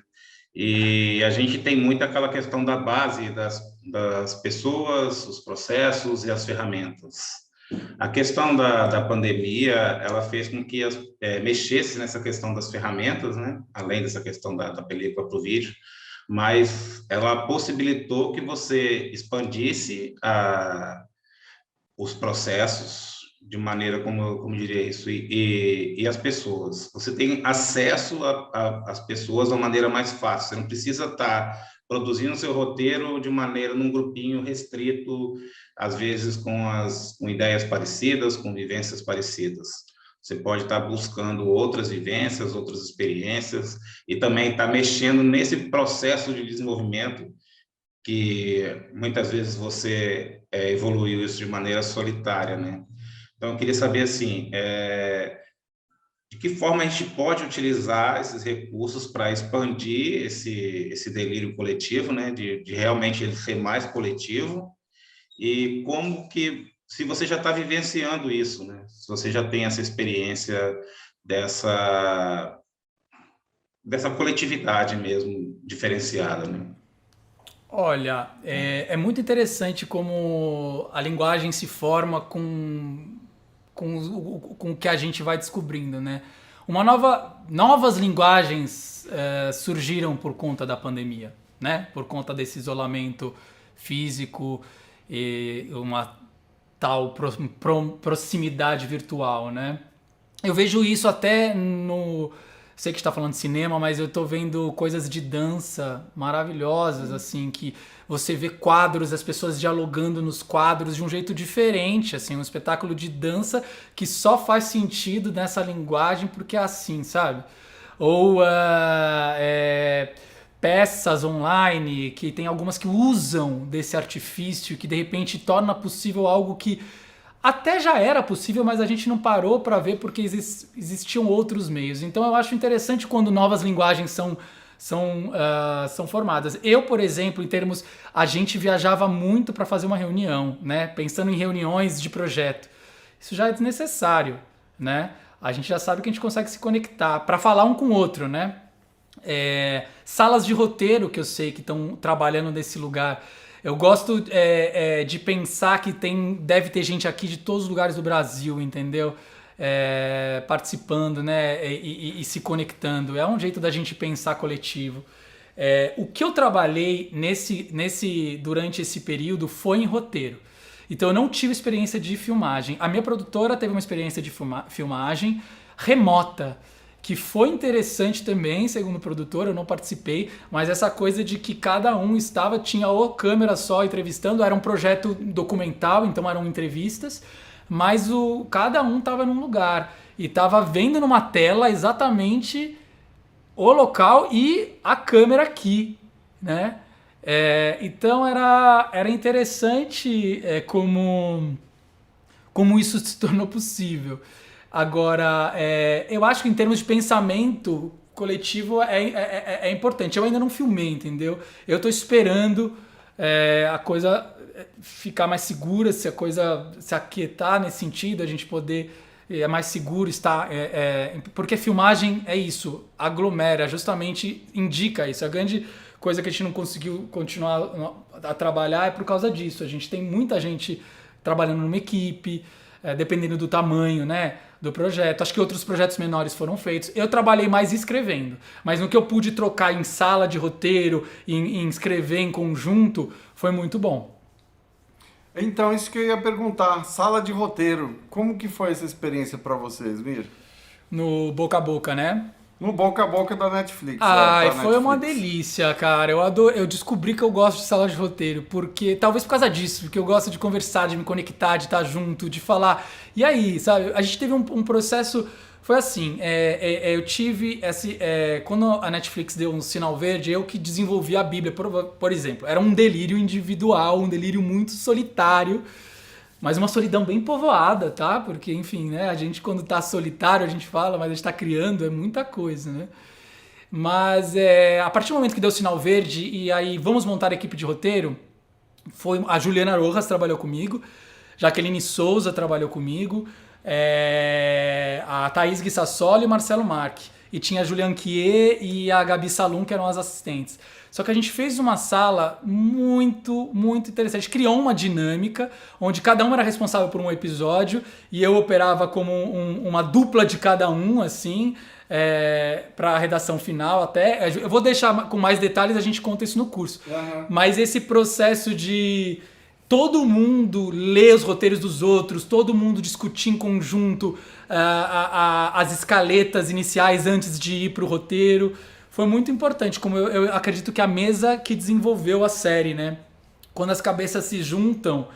E a gente tem muito aquela questão da base das pessoas, os processos e as ferramentas. A questão da pandemia, ela fez com que mexesse nessa questão das ferramentas, né? Além dessa questão da película para o vídeo, mas ela possibilitou que você expandisse os processos de maneira, como diria isso, e as pessoas. Você tem acesso às pessoas de uma maneira mais fácil. Você não precisa estar produzindo seu roteiro de maneira num grupinho restrito, às vezes com ideias parecidas, com vivências parecidas. Você pode estar buscando outras vivências, outras experiências, e também estar mexendo nesse processo de desenvolvimento que muitas vezes você evoluiu isso de maneira solitária, né? Então, eu queria saber, assim, de que forma a gente pode utilizar esses recursos para expandir esse delírio coletivo, né? De realmente ele ser mais coletivo, e como que, se você já está vivenciando isso, né? Se você já tem essa experiência dessa coletividade mesmo, diferenciada, né? Olha, é muito interessante como a linguagem se forma com o que a gente vai descobrindo, né? Novas linguagens surgiram por conta da pandemia, né? Por conta desse isolamento físico e uma tal proximidade virtual, né? Eu vejo isso até sei que está falando de cinema, mas eu estou vendo coisas de dança maravilhosas, assim, que você vê quadros, as pessoas dialogando nos quadros de um jeito diferente, assim, um espetáculo de dança que só faz sentido nessa linguagem porque é assim, sabe? Ou peças online, que tem algumas que usam desse artifício, que de repente torna possível algo que até já era possível, mas a gente não parou para ver porque existiam outros meios. Então eu acho interessante quando novas linguagens são formadas. Eu, por exemplo, a gente viajava muito para fazer uma reunião, né? Pensando em reuniões de projeto. Isso já é desnecessário, né? A gente já sabe que a gente consegue se conectar para falar um com o outro, né? Salas de roteiro que eu sei que estão trabalhando nesse lugar. Eu gosto de pensar que deve ter gente aqui de todos os lugares do Brasil, entendeu? Participando, né? E se conectando. É um jeito da gente pensar coletivo. O que eu trabalhei durante esse período foi em roteiro. Então eu não tive experiência de filmagem. A minha produtora teve uma experiência de filmagem remota, que foi interessante também, segundo o produtor, eu não participei, mas essa coisa de que cada um tinha ou câmera só entrevistando, era um projeto documental, então eram entrevistas, mas cada um estava num lugar e estava vendo numa tela exatamente o local e a câmera aqui, né? Então era interessante como isso se tornou possível. Agora, eu acho que em termos de pensamento coletivo é importante. Eu ainda não filmei, entendeu? Eu estou esperando a coisa ficar mais segura, se a coisa se aquietar nesse sentido, a gente poder mais seguro estar... porque filmagem é isso, aglomera, justamente indica isso. A grande coisa que a gente não conseguiu continuar a trabalhar é por causa disso. A gente tem muita gente trabalhando numa equipe, dependendo do tamanho, né, do projeto. Acho que outros projetos menores foram feitos. Eu trabalhei mais escrevendo, mas no que eu pude trocar em sala de roteiro, em escrever em conjunto, foi muito bom. Então, isso que eu ia perguntar, sala de roteiro, como que foi essa experiência para vocês, Mir? No Boca a Boca, né? No Boca a Boca da Netflix. Foi uma delícia, cara. Eu descobri que eu gosto de sala de roteiro, porque talvez por causa disso, porque eu gosto de conversar, de me conectar, de estar junto, de falar. E aí, sabe? A gente teve um processo. Foi assim, eu tive quando a Netflix deu um sinal verde, eu que desenvolvi a Bíblia, por exemplo. Era um delírio individual, um delírio muito solitário, mas uma solidão bem povoada, tá? Porque, enfim, né? A gente quando tá solitário, a gente fala, mas a gente tá criando, é muita coisa, né? Mas a partir do momento que deu o sinal verde, e aí vamos montar a equipe de roteiro, a Juliana Rojas trabalhou comigo, Jaqueline Souza trabalhou comigo, a Thaís Guissassoli e o Marcelo Marque. E tinha a Juliane Quier e a Gabi Salum, que eram as assistentes. Só que a gente fez uma sala muito, muito interessante. Criou uma dinâmica onde cada um era responsável por um episódio e eu operava como uma dupla de cada um, assim, para a redação final até. Eu vou deixar com mais detalhes, a gente conta isso no curso. Uhum. Mas esse processo de todo mundo ler os roteiros dos outros, todo mundo discutir em conjunto as escaletas iniciais antes de ir para o roteiro, foi muito importante. Como eu acredito que a mesa que desenvolveu a série, né? Quando as cabeças se juntam,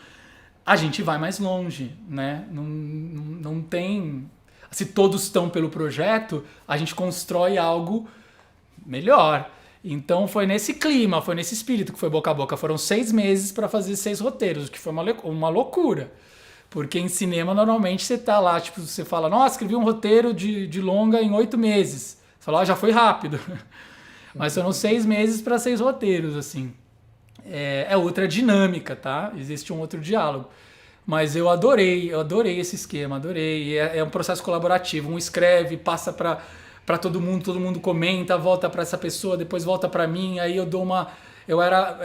a gente vai mais longe, né? Não tem... se todos estão pelo projeto, a gente constrói algo melhor. Então foi nesse clima, foi nesse espírito que foi boca a boca. Foram 6 meses para fazer 6 roteiros, o que foi uma loucura. Porque em cinema, normalmente, você tá lá, tipo, você fala, nossa, escrevi um roteiro de longa em 8 meses. Você fala, já foi rápido. Mas foram 6 meses para 6 roteiros, assim. É outra dinâmica, tá? Existe um outro diálogo. Mas eu adorei esse esquema, adorei. É um processo colaborativo. Um escreve, passa para todo mundo comenta, volta para essa pessoa, depois volta para mim, aí eu dou uma... Eu era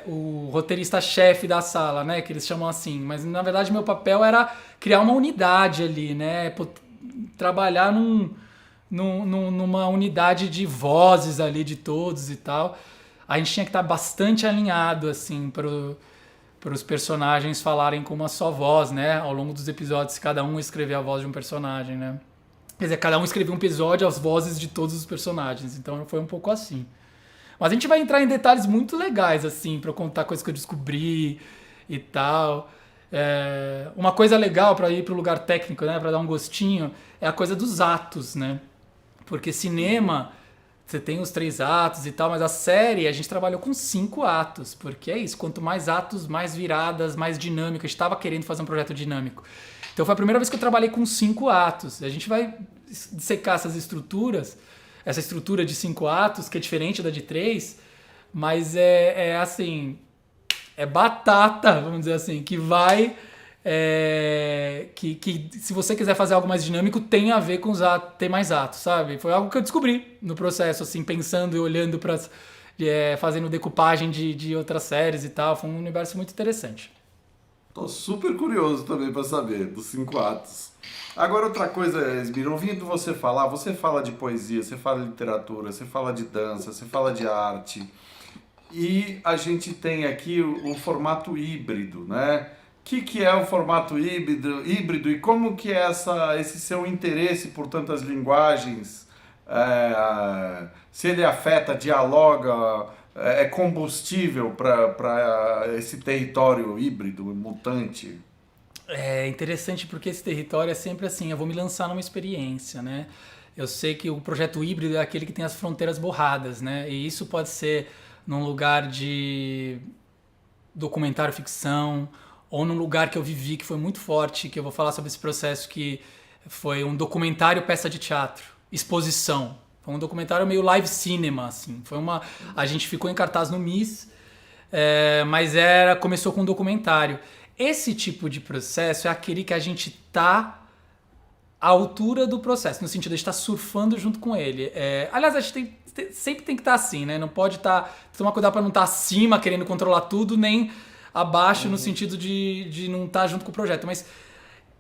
o roteirista-chefe da sala, né, que eles chamam assim, mas na verdade meu papel era criar uma unidade ali, né, trabalhar numa unidade de vozes ali de todos e tal. A gente tinha que estar bastante alinhado, assim, para os personagens falarem com uma só voz, né, ao longo dos episódios, cada um escrever a voz de um personagem, né. Quer dizer, cada um escreveu um episódio às vozes de todos os personagens, então foi um pouco assim. Mas a gente vai entrar em detalhes muito legais, assim, pra eu contar coisas que eu descobri e tal. Uma coisa legal pra ir pro lugar técnico, né, pra dar um gostinho, é a coisa dos atos, né? Porque cinema, você tem os 3 atos e tal, mas a série a gente trabalhou com 5 atos, porque é isso, quanto mais atos, mais viradas, mais dinâmica. A gente tava querendo fazer um projeto dinâmico. Então foi a primeira vez que eu trabalhei com 5 atos. A gente vai dissecar essas estruturas, essa estrutura de 5 atos, que é diferente da de 3, mas assim, é batata, vamos dizer assim, que vai... que se você quiser fazer algo mais dinâmico, tem a ver com ter mais atos, sabe? Foi algo que eu descobri no processo, assim, pensando e olhando para... fazendo decupagem de outras séries e tal. Foi um universo muito interessante. Tô super curioso também para saber dos 5 atos. Agora outra coisa, Esmir, ouvindo você fala de poesia, você fala de literatura, você fala de dança, você fala de arte. E a gente tem aqui o formato híbrido, né? O que é o formato híbrido e como que é esse seu interesse por tantas linguagens? Se ele afeta, dialoga, é combustível para esse território híbrido, mutante? É interessante porque esse território é sempre assim, eu vou me lançar numa experiência, né? Eu sei que o projeto híbrido é aquele que tem as fronteiras borradas, né? E isso pode ser num lugar de documentário ficção, ou num lugar que eu vivi que foi muito forte, que eu vou falar sobre esse processo, que foi um documentário peça de teatro, exposição. Foi um documentário meio live cinema, assim. A gente ficou em cartaz no MIS, mas começou com um documentário. Esse tipo de processo é aquele que a gente tá à altura do processo, no sentido de estar surfando junto com ele. Aliás, a gente sempre tem que estar assim, né? Não pode tomar cuidado para não estar acima, querendo controlar tudo, nem abaixo, no sentido de não estar junto com o projeto. Mas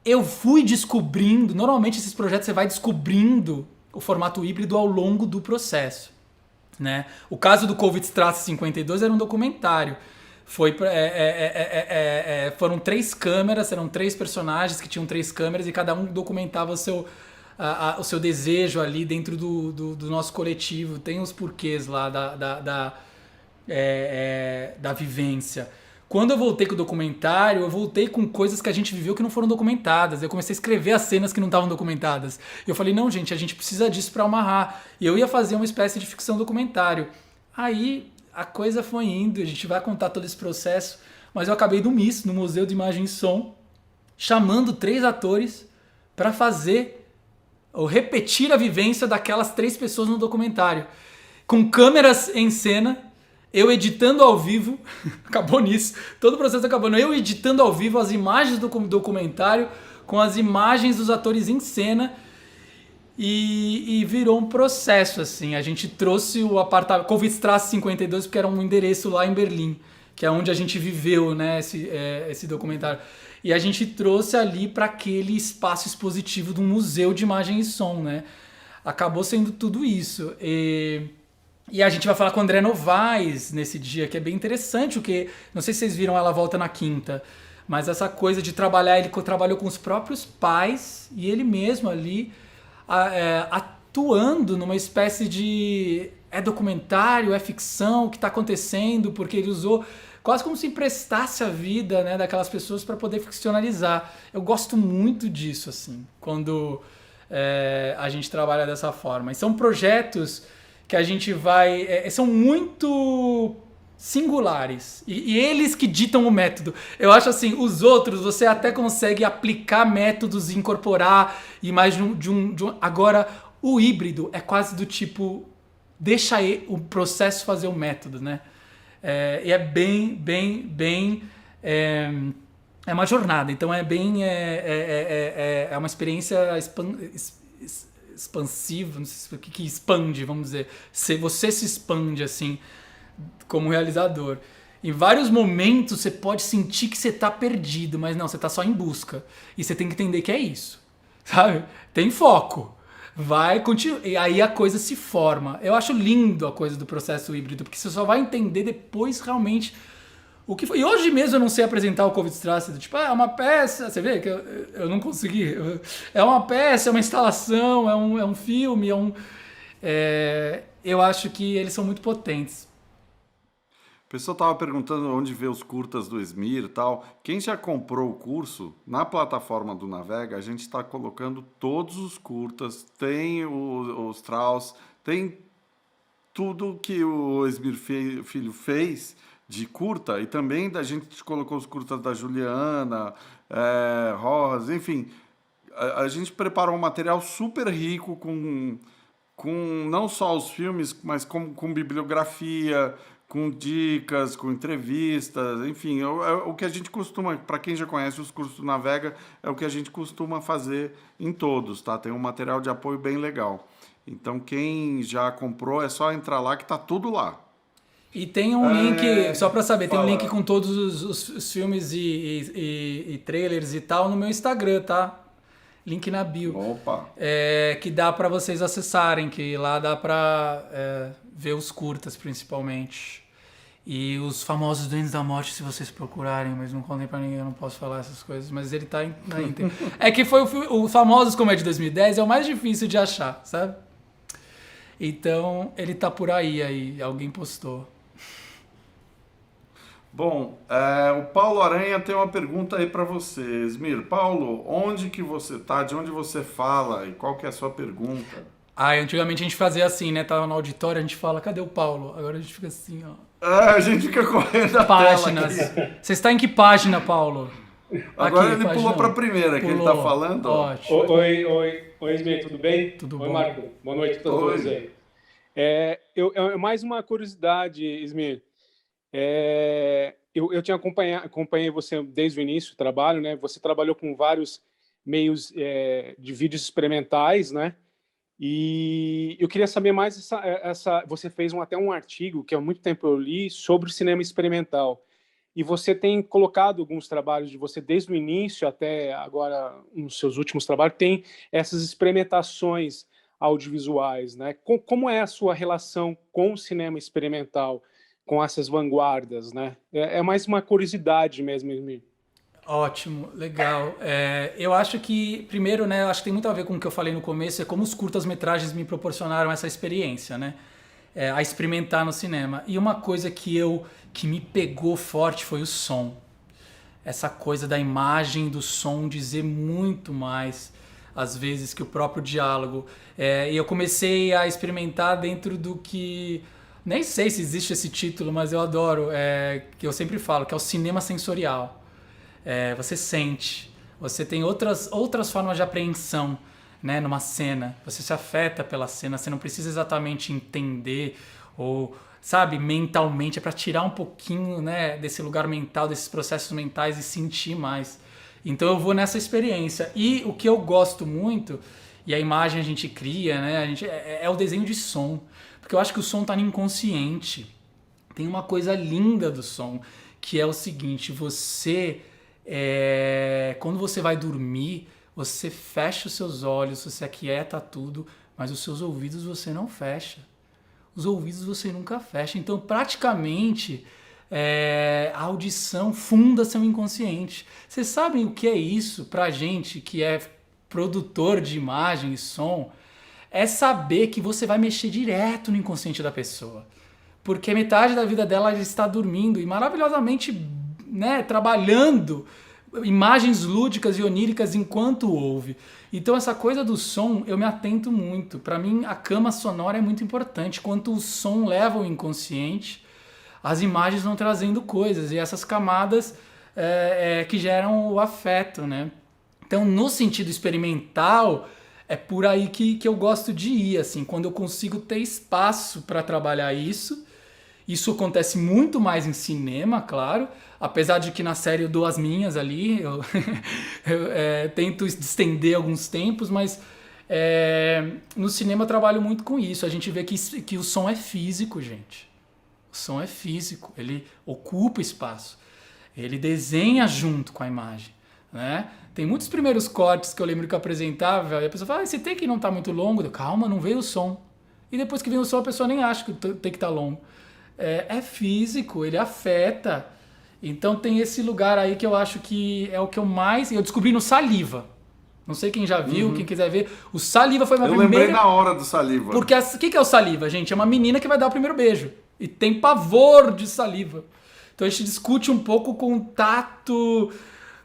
eu fui descobrindo, normalmente esses projetos você vai descobrindo o formato híbrido ao longo do processo, né? O caso do Covid-Strasse 52 era um documentário. Foram 3 câmeras, eram 3 personagens que tinham 3 câmeras e cada um documentava o seu desejo ali dentro do nosso coletivo. Tem os porquês lá da vivência. Quando eu voltei com o documentário, eu voltei com coisas que a gente viveu que não foram documentadas. Eu comecei a escrever as cenas que não estavam documentadas. Eu falei, não, gente, a gente precisa disso para amarrar. E eu ia fazer uma espécie de ficção documentário. Aí a coisa foi indo, a gente vai contar todo esse processo, mas eu acabei no MIS, no Museu de Imagem e Som, chamando 3 atores para fazer ou repetir a vivência daquelas 3 pessoas no documentário. Com câmeras em cena, eu editando ao vivo, acabou nisso, todo o processo acabou, eu editando ao vivo as imagens do documentário com as imagens dos atores em cena, e virou um processo, assim. A gente trouxe o apartamento Covid-Strasse 52, porque era um endereço lá em Berlim, que é onde a gente viveu, né, esse documentário. E a gente trouxe ali para aquele espaço expositivo de um museu de imagem e som, né? Acabou sendo tudo isso. E a gente vai falar com o André Novaes nesse dia, que é bem interessante, porque não sei se vocês viram Ela Volta na Quinta, mas essa coisa de trabalhar, ele trabalhou com os próprios pais e ele mesmo ali atuando numa espécie de documentário, ficção, o que está acontecendo, porque ele usou quase como se emprestasse a vida, né, daquelas pessoas para poder ficcionalizar. Eu gosto muito disso, assim, quando a gente trabalha dessa forma. E são projetos que a gente vai... são muito singulares. E eles que ditam o método. Eu acho assim, os outros você até consegue aplicar métodos e incorporar e mais de um... Agora, o híbrido é quase do tipo... Deixa o processo fazer o método, né? E é bem... É uma jornada, então é bem... É uma experiência expansiva, não sei o que expande, vamos dizer. Você se expande, assim, como realizador. Em vários momentos você pode sentir que você está perdido, mas não, você está só em busca. E você tem que entender que é isso, sabe? Tem foco. Vai continuar. E aí a coisa se forma. Eu acho lindo a coisa do processo híbrido, porque você só vai entender depois realmente o que foi. E hoje mesmo eu não sei apresentar o Covid-Strasse, tipo, é uma peça, você vê que eu não consegui. É uma peça, é uma instalação, é um filme, eu acho que eles são muito potentes. O pessoal estava perguntando onde vê os curtas do Esmir e tal. Quem já comprou o curso, na plataforma do Navega, a gente está colocando todos os curtas, tem os Strauss, tem tudo que o Esmir Filho fez de curta, e também a gente colocou os curtas da Juliana, Rojas, enfim. A gente preparou um material super rico com não só os filmes, mas com bibliografia, com dicas, com entrevistas, enfim, o que a gente costuma, para quem já conhece os cursos do Navega, é o que a gente costuma fazer em todos, tá? Tem um material de apoio bem legal. Então, quem já comprou, é só entrar lá que tá tudo lá. E tem um link, só para saber, tem um link com todos os filmes e trailers e tal no meu Instagram, tá? Link na bio. Opa! Que dá para vocês acessarem, que lá dá para ver os curtas, principalmente. E os famosos Duendes da Morte, se vocês procurarem, mas não contem pra ninguém, eu não posso falar essas coisas, mas ele tá na íntegra. É que foi o Famosos, como é de 2010, é o mais difícil de achar, sabe? Então, ele tá por aí, alguém postou. Bom, o Paulo Aranha tem uma pergunta aí para você, Esmir. Paulo, onde que você tá, de onde você fala e qual que é a sua pergunta? Antigamente a gente fazia assim, né? Tava no auditório, a gente fala, cadê o Paulo? Agora a gente fica assim, ó. A gente fica correndo a páginas. Você está em que página, Paulo? Agora ele pulou para a primeira, que ele tá falando. Ótimo. Oi, Esmir, tudo bem? Tudo bom. Oi, Marco. Boa noite a todos aí. Mais uma curiosidade, Esmir. Eu acompanhei você desde o início do trabalho, né? Você trabalhou com vários meios de vídeos experimentais, né? E eu queria saber mais você fez até um artigo que há muito tempo eu li sobre cinema experimental. E você tem colocado alguns trabalhos de você desde o início até agora, nos seus últimos trabalhos, tem essas experimentações audiovisuais, né? Como é a sua relação com o cinema experimental, com essas vanguardas, né? É mais uma curiosidade mesmo, Esmir. Ótimo, legal. Eu acho que, primeiro, né, acho que tem muito a ver com o que eu falei no começo, é como os curtas-metragens me proporcionaram essa experiência, né? A experimentar no cinema. E uma coisa que me pegou forte foi o som. Essa coisa da imagem, do som, dizer muito mais, às vezes, que o próprio diálogo. E eu comecei a experimentar dentro do que... Nem sei se existe esse título, mas eu adoro, que eu sempre falo, que é o cinema sensorial. Você sente, você tem outras formas de apreensão, né, numa cena, você se afeta pela cena, você não precisa exatamente entender ou, sabe, mentalmente, é para tirar um pouquinho, né, desse lugar mental, desses processos mentais e sentir mais. Então eu vou nessa experiência. E o que eu gosto muito, e a imagem a gente cria, né, é o desenho de som, porque eu acho que o som tá no inconsciente. Tem uma coisa linda do som, que é o seguinte, quando você vai dormir, você fecha os seus olhos, você aquieta tudo, mas os seus ouvidos você não fecha. Os ouvidos você nunca fecha. Então, praticamente, a audição funda seu inconsciente. Vocês sabem o que é isso pra gente que é produtor de imagem e som? É saber que você vai mexer direto no inconsciente da pessoa. Porque metade da vida dela está dormindo e maravilhosamente, né, trabalhando imagens lúdicas e oníricas enquanto ouve. Então essa coisa do som eu me atento muito. Para mim a cama sonora é muito importante. Quanto o som leva o inconsciente, as imagens vão trazendo coisas e essas camadas que geram o afeto, né? Então no sentido experimental é por aí que eu gosto de ir, assim, quando eu consigo ter espaço para trabalhar isso. Isso acontece muito mais em cinema, claro, apesar de que na série eu dou as minhas ali, eu tento estender alguns tempos, mas no cinema eu trabalho muito com isso. A gente vê que o som é físico, gente. O som é físico, ele ocupa espaço, ele desenha junto com a imagem, né? Tem muitos primeiros cortes que eu lembro que eu apresentava e a pessoa fala, esse take não tá muito longo. Calma, não veio o som. E depois que vem o som a pessoa nem acha que o take tá longo. É físico, ele afeta. Então tem esse lugar aí que eu acho que é o que eu mais... Eu descobri no Saliva. Não sei quem já viu, quem quiser ver. O Saliva foi uma primeira... Eu lembrei na hora do Saliva. Porque o que é o Saliva, gente? É uma menina que vai dar o primeiro beijo. E tem pavor de saliva. Então a gente discute um pouco o contato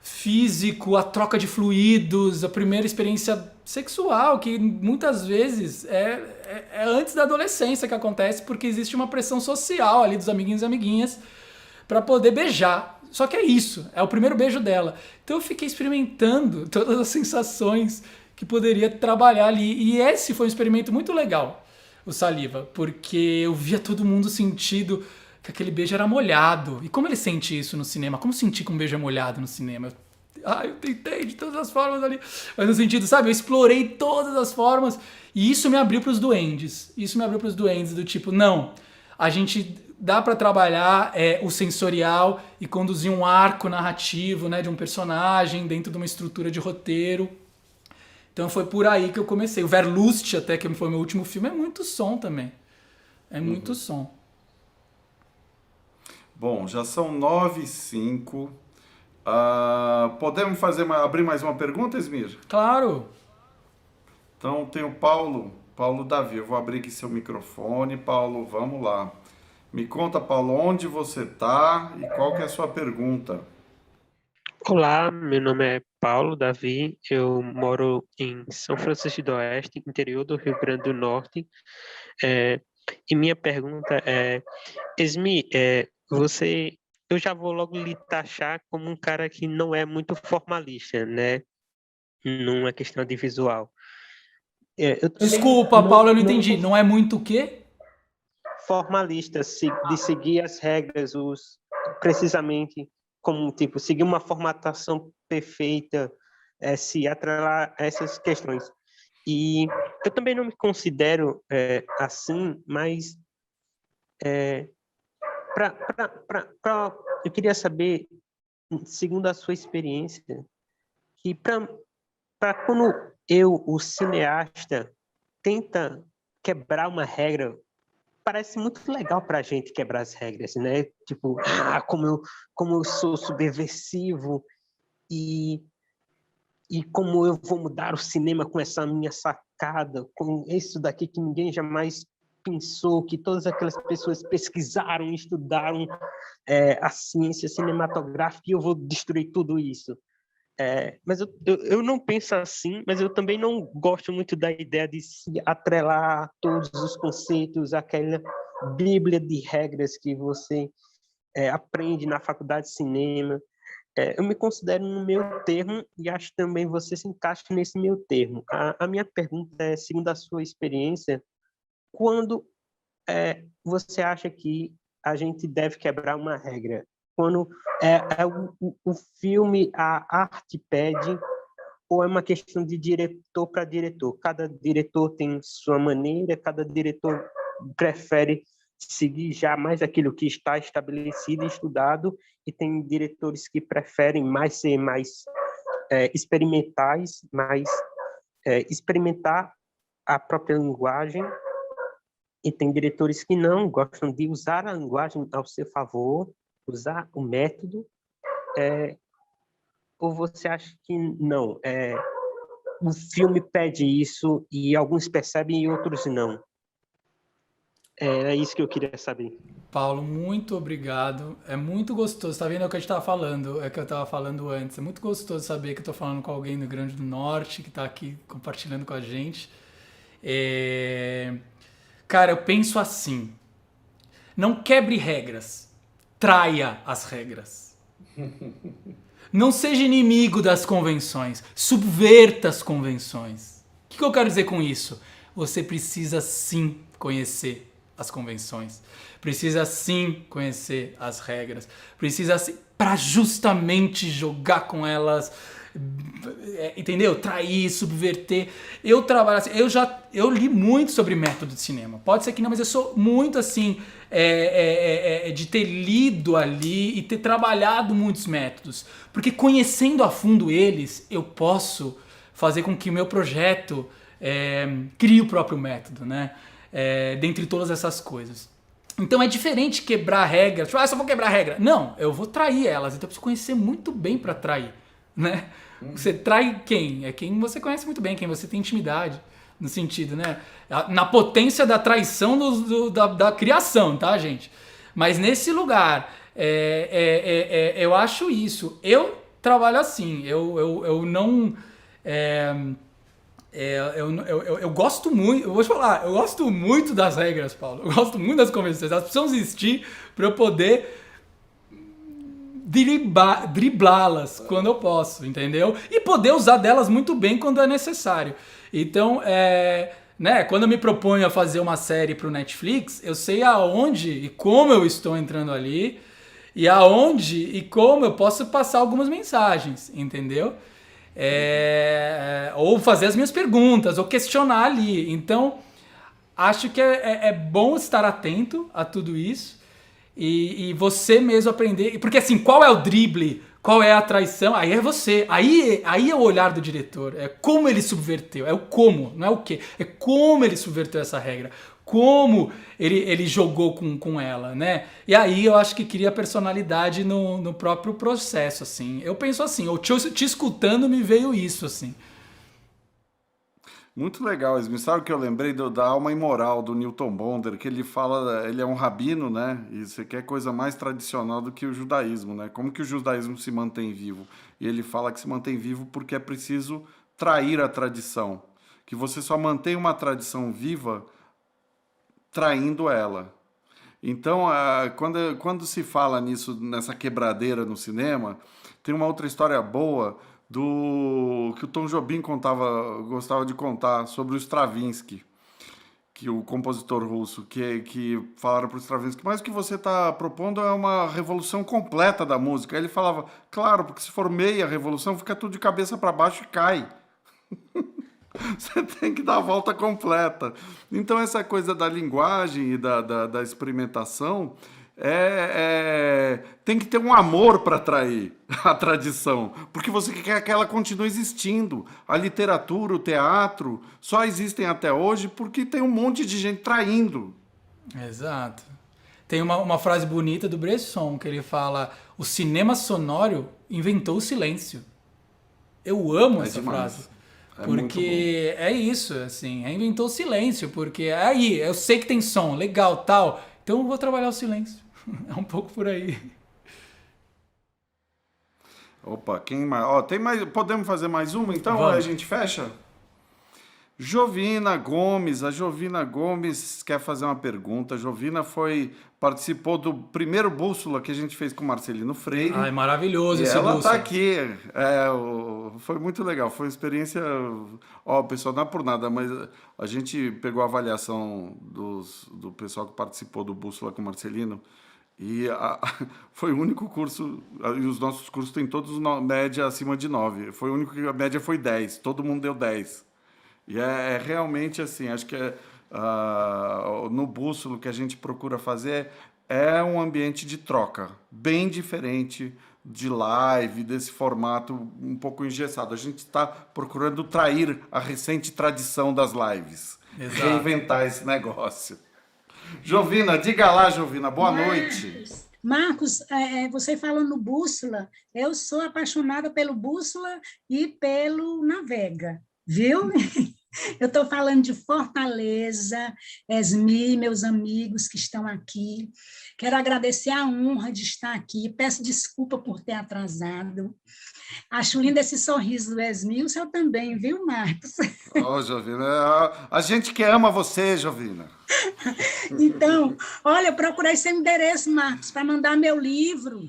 físico, a troca de fluidos, a primeira experiência sexual, que muitas vezes é antes da adolescência que acontece, porque existe uma pressão social ali dos amiguinhos e amiguinhas para poder beijar. Só que é isso, é o primeiro beijo dela. Então eu fiquei experimentando todas as sensações que poderia trabalhar ali. E esse foi um experimento muito legal, o Saliva, porque eu via todo mundo sentindo que aquele beijo era molhado. E como ele sente isso no cinema? Como sentir que um beijo é molhado no cinema? Eu tentei de todas as formas ali. Mas no sentido, sabe? Eu explorei todas as formas. E isso me abriu pros duendes. Isso me abriu pros duendes do tipo, não, a gente dá para trabalhar o sensorial e conduzir um arco narrativo, né, de um personagem dentro de uma estrutura de roteiro. Então foi por aí que eu comecei. O Verlust, até que foi meu último filme, é muito som também. É muito som. Bom, já são 9h05. Podemos abrir mais uma pergunta, Esmir? Claro. Então tem o Paulo Davi. Eu vou abrir aqui seu microfone. Paulo, vamos lá. Me conta, Paulo, onde você está e qual que é a sua pergunta? Olá, meu nome é Paulo Davi, eu moro em São Francisco do Oeste, interior do Rio Grande do Norte, e minha pergunta é, Esmi, eu já vou logo lhe taxar como um cara que não é muito formalista, né, numa questão de visual. Desculpa, Paulo, eu não entendi, não é muito o quê? Formalista, de seguir as regras, precisamente como, tipo, seguir uma formatação perfeita, se atrelar a essas questões. E eu também não me considero assim, mas eu queria saber, segundo a sua experiência, que para quando o cineasta, tenta quebrar uma regra, parece muito legal para a gente quebrar as regras, né? Tipo, como eu sou subversivo e como eu vou mudar o cinema com essa minha sacada, com isso daqui que ninguém jamais pensou, que todas aquelas pessoas pesquisaram, estudaram a ciência cinematográfica e eu vou destruir tudo isso. Mas eu não penso assim, mas eu também não gosto muito da ideia de se atrelar a todos os conceitos, aquela bíblia de regras que você aprende na faculdade de cinema. Eu me considero no meio termo e acho que também você se encaixa nesse meio termo. A minha pergunta é, segundo a sua experiência, quando você acha que a gente deve quebrar uma regra? Quando o filme, a arte pede, ou é uma questão de diretor para diretor? Cada diretor tem sua maneira, cada diretor prefere seguir já mais aquilo que está estabelecido e estudado, e tem diretores que preferem ser mais experimentais, experimentar a própria linguagem, e tem diretores que não gostam de usar a linguagem ao seu favor, usar o método, ou você acha que não? O filme pede isso e alguns percebem e outros não? Era isso que eu queria saber. Paulo, muito obrigado. É muito gostoso. Tá vendo o que a gente tava falando? É o que eu tava falando antes. É muito gostoso saber que eu tô falando com alguém do Rio Grande do Norte, que tá aqui compartilhando com a gente. Cara, eu penso assim. Não quebre regras. Traia as regras. Não seja inimigo das convenções. Subverta as convenções. O que eu quero dizer com isso? Você precisa sim conhecer as convenções. Precisa sim conhecer as regras. Precisa sim, para justamente jogar com elas, entendeu? Trair, subverter. Eu trabalho assim, eu li muito sobre método de cinema. Pode ser que não, mas eu sou muito assim de ter lido ali e ter trabalhado muitos métodos. Porque conhecendo a fundo eles, eu posso fazer com que o meu projeto crie o próprio método, né? Dentre todas essas coisas. Então é diferente quebrar regras. Tipo, só vou quebrar regra. Não, eu vou trair elas. Então eu preciso conhecer muito bem para trair, né? Você trai quem? É quem você conhece muito bem, quem você tem intimidade. No sentido, né? Na potência da traição da criação, tá, gente? Mas nesse lugar, eu acho isso. Eu trabalho assim. Eu não... Eu gosto muito, eu vou te falar, eu gosto muito das regras, Paulo. Eu gosto muito das convenções. Elas precisam existir para eu poder driblá-las quando eu posso, entendeu? E poder usar delas muito bem quando é necessário. Então, né, quando eu me proponho a fazer uma série para o Netflix, eu sei aonde e como eu estou entrando ali, e aonde e como eu posso passar algumas mensagens, entendeu? Ou fazer as minhas perguntas, ou questionar ali. Então, acho que é bom estar atento a tudo isso e você mesmo aprender. Porque assim, qual é o drible? Qual é a traição? Aí é você. Aí é o olhar do diretor. É como ele subverteu. É o como, não é o quê. É como ele subverteu essa regra. Como ele jogou com ela, né? E aí eu acho que cria personalidade no próprio processo, assim. Eu penso assim, ou te escutando me veio isso, assim. Muito legal, Esmi. Sabe o que eu lembrei da Alma Imoral, do Newton Bonder, que ele fala, ele é um rabino, né? E você quer coisa mais tradicional do que o judaísmo, né? Como que o judaísmo se mantém vivo? E ele fala que se mantém vivo porque é preciso trair a tradição. Que você só mantém uma tradição viva traindo ela. Então, quando se fala nisso, nessa quebradeira no cinema, tem uma outra história boa que o Tom Jobim gostava de contar sobre o Stravinsky, que o compositor russo, que falaram para o Stravinsky, mas o que você está propondo é uma revolução completa da música. Aí ele falava, claro, porque se for meia revolução, fica tudo de cabeça para baixo e cai. Você tem que dar a volta completa. Então, essa coisa da linguagem e da experimentação tem que ter um amor para atrair a tradição, porque você quer que ela continue existindo. A literatura, o teatro só existem até hoje porque tem um monte de gente traindo. Exato. Tem uma frase bonita do Bresson, que ele fala: o cinema sonoro inventou o silêncio. Eu amo essa frase. Porque é isso, assim, inventou o silêncio, porque aí, eu sei que tem som, legal, tal, então eu vou trabalhar o silêncio. É um pouco por aí. Opa, quem mais? Tem mais? Podemos fazer mais uma, então? Vamos. Aí a gente fecha? Jovina Gomes, a Jovina Gomes quer fazer uma pergunta. A Jovina participou do primeiro Bússola que a gente fez com o Marcelino Freire. Ai, maravilhoso esse Bússola. Ela está aqui. Foi muito legal. Foi uma experiência... pessoal, não é por nada, mas a gente pegou a avaliação do pessoal que participou do Bússola com o Marcelino e foi o único curso... E os nossos cursos têm todos média acima de 9. Foi o único que a média foi 10. Todo mundo deu 10. E é realmente assim, acho que no Bússola que a gente procura fazer é um ambiente de troca, bem diferente de live, desse formato um pouco engessado. A gente está procurando trair a recente tradição das lives. Exato. Reinventar esse negócio. Jovina, diga lá, Jovina, boa noite. Marcos, você falando no Bússola, eu sou apaixonada pelo Bússola e pelo Navega, viu? Eu estou falando de Fortaleza, Esmi, meus amigos que estão aqui. Quero agradecer a honra de estar aqui. Peço desculpa por ter atrasado. Acho lindo esse sorriso do Esmi, o seu também, viu, Marcos? Ô, Jovina, a gente que ama você, Jovina. Então, olha, eu procurei seu endereço, Marcos, para mandar meu livro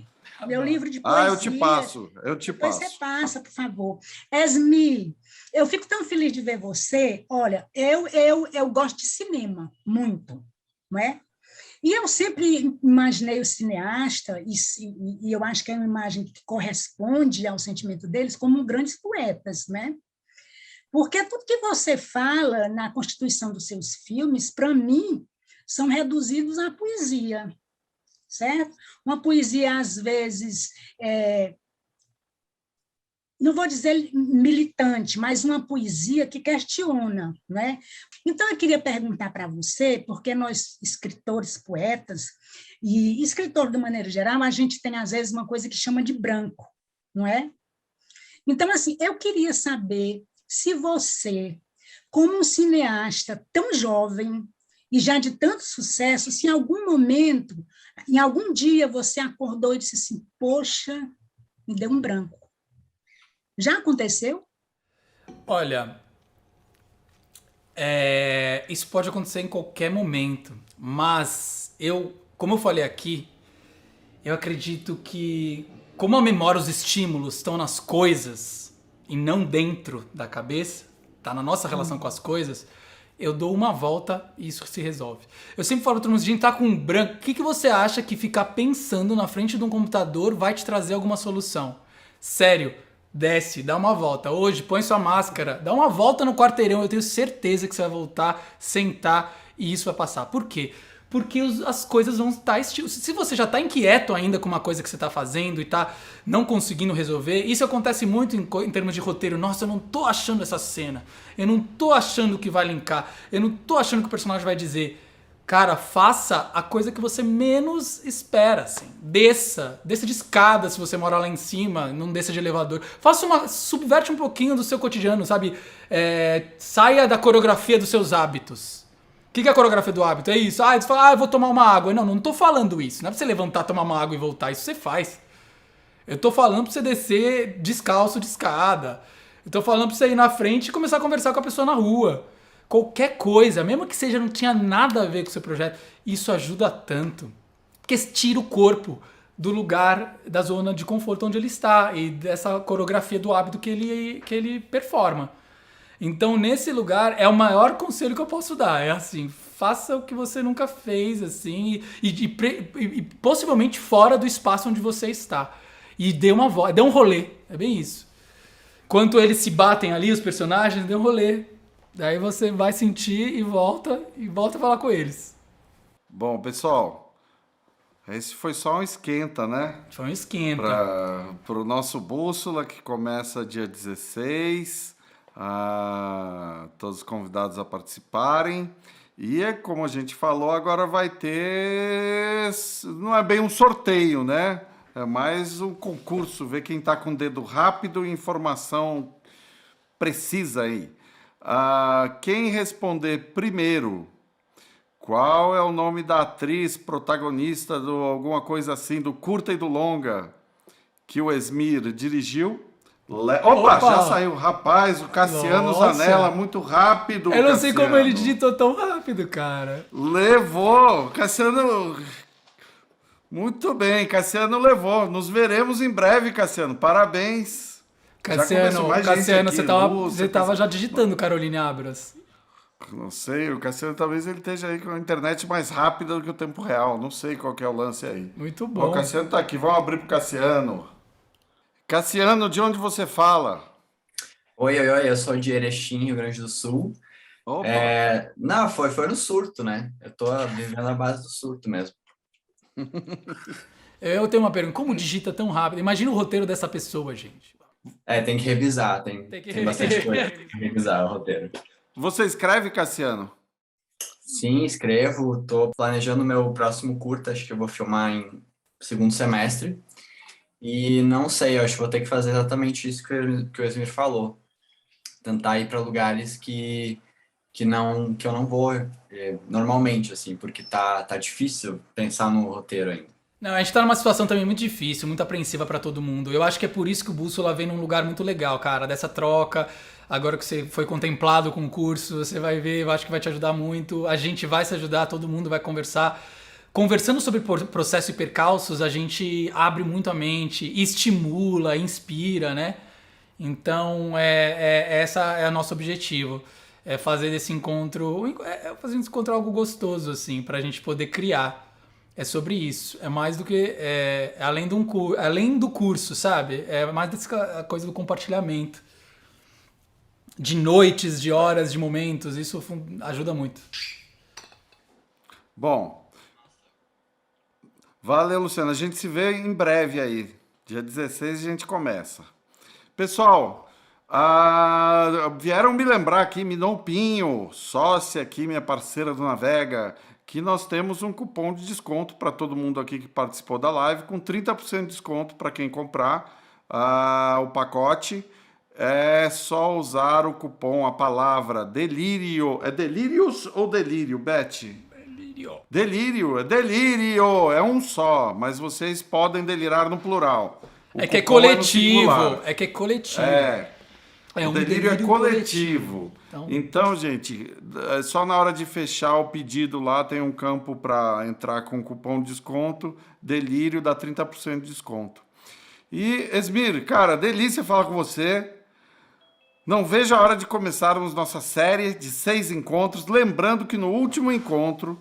de poesia. Eu te passo. Depois você passa, por favor. Esmi, eu fico tão feliz de ver você. Olha, eu gosto de cinema, muito, não é? E eu sempre imaginei o cineasta, e eu acho que é uma imagem que corresponde ao sentimento deles, como grandes poetas, né? Porque tudo que você fala na constituição dos seus filmes, para mim, são reduzidos à poesia, certo? Uma poesia, às vezes, não vou dizer militante, mas uma poesia que questiona, né? Então, eu queria perguntar para você, porque nós, escritores, poetas, e escritores de maneira geral, a gente tem, às vezes, uma coisa que chama de branco, não é? Então, assim, eu queria saber se você, como um cineasta tão jovem e já de tanto sucesso, se em algum momento, em algum dia, você acordou e disse assim, poxa, me deu um branco. Já aconteceu? Olha, isso pode acontecer em qualquer momento, mas como eu falei aqui, eu acredito que, como a memória, os estímulos estão nas coisas e não dentro da cabeça, tá na nossa relação com as coisas, eu dou uma volta e isso se resolve. Eu sempre falo para todo mundo, a gente tá com um branco, o que você acha que ficar pensando na frente de um computador vai te trazer alguma solução? Sério, desce, dá uma volta. Hoje, põe sua máscara, dá uma volta no quarteirão, eu tenho certeza que você vai voltar, sentar e isso vai passar. Por quê? Porque as coisas vão estar... Se você já está inquieto ainda com uma coisa que você está fazendo e está não conseguindo resolver, isso acontece muito em termos de roteiro. Nossa, eu não tô achando essa cena. Eu não tô achando que vai linkar. Eu não tô achando que o personagem vai dizer. Cara, faça a coisa que você menos espera, assim. Desça de escada se você morar lá em cima, não desça de elevador. Subverte um pouquinho do seu cotidiano, sabe? Saia da coreografia dos seus hábitos. O que é a coreografia do hábito? É isso. Você fala, eu vou tomar uma água. Não tô falando isso. Não é pra você levantar, tomar uma água e voltar. Isso você faz. Eu tô falando pra você descer descalço de escada. Eu tô falando pra você ir na frente e começar a conversar com a pessoa na rua. Qualquer coisa, mesmo que seja não tinha nada a ver com o seu projeto, isso ajuda tanto. Porque tira o corpo do lugar, da zona de conforto onde ele está e dessa coreografia do hábito que ele performa. Então, nesse lugar, é o maior conselho que eu posso dar. É assim, faça o que você nunca fez, assim, e possivelmente fora do espaço onde você está. E dê uma volta, dê um rolê, é bem isso. Enquanto eles se batem ali, os personagens, dê um rolê. Daí você vai sentir e volta a falar com eles. Bom, pessoal, esse foi só um esquenta, né? Foi um esquenta. Para o nosso Bússola, que começa dia 16. Todos os convidados a participarem. E como a gente falou, agora vai ter... Não é bem um sorteio, né? É mais um concurso, ver quem está com o dedo rápido e informação precisa aí. Quem responder primeiro, qual é o nome da atriz protagonista do alguma coisa assim, do curta e do longa, que o Esmir dirigiu? Opa, já saiu. Rapaz, o Cassiano Zanella, muito rápido. Eu não sei como ele digitou tão rápido, cara. Levou. Cassiano... Muito bem, Cassiano levou. Nos veremos em breve, Cassiano. Parabéns. Cassiano, você tava já digitando Caroline Abras. Não sei, o Cassiano talvez ele esteja aí com a internet mais rápida do que o tempo real. Não sei qual que é o lance aí. Muito bom. O Cassiano tá aqui, vamos abrir pro Cassiano. Cassiano, de onde você fala? Oi, eu sou de Erechim, Rio Grande do Sul. Opa. Não, foi no surto, né? Eu tô vivendo a base do surto mesmo. Eu tenho uma pergunta, como digita tão rápido? Imagina o roteiro dessa pessoa, gente. Tem que revisar, tem bastante coisa, tem que revisar o roteiro. Você escreve, Cassiano? Sim, escrevo, tô planejando meu próximo curta, acho que eu vou filmar em segundo semestre. E não sei, eu acho que vou ter que fazer exatamente isso que o Esmir falou. tentar ir para lugares que eu não vou normalmente, assim, porque tá difícil pensar no roteiro ainda. Não, a gente tá numa situação também muito difícil, muito apreensiva pra todo mundo. Eu acho que é por isso que o Bússola vem num lugar muito legal, cara, dessa troca. Agora que você foi contemplado com o curso, você vai ver, eu acho que vai te ajudar muito. A gente vai se ajudar, todo mundo vai conversar. Conversando sobre processo e percalços, a gente abre muito a mente, estimula, inspira, né? Então, essa é o nosso objetivo. É fazer desse encontro, fazer desse encontro algo gostoso, assim, pra gente poder criar. É sobre isso. É mais do que... além do curso, sabe? É mais dessa coisa do compartilhamento. De noites, de horas, de momentos. Isso ajuda muito. Bom. Valeu, Luciano. A gente se vê em breve aí. Dia 16 a gente começa. Pessoal, vieram me lembrar aqui, Minon Pinho, sócia aqui, minha parceira do Navega, que nós temos um cupom de desconto para todo mundo aqui que participou da live, com 30% de desconto para quem comprar o pacote. É só usar o cupom, a palavra delírio. É delírios ou delírio, Beth? Delírio, é delírio, é um só, mas vocês podem delirar no plural. É que é coletivo, O delírio é coletivo. Então, gente, só na hora de fechar o pedido lá tem um campo para entrar com cupom de desconto. Delírio dá 30% de desconto. E, Esmir, cara, delícia falar com você. Não vejo a hora de começarmos nossa série de 6 encontros. Lembrando que no último encontro,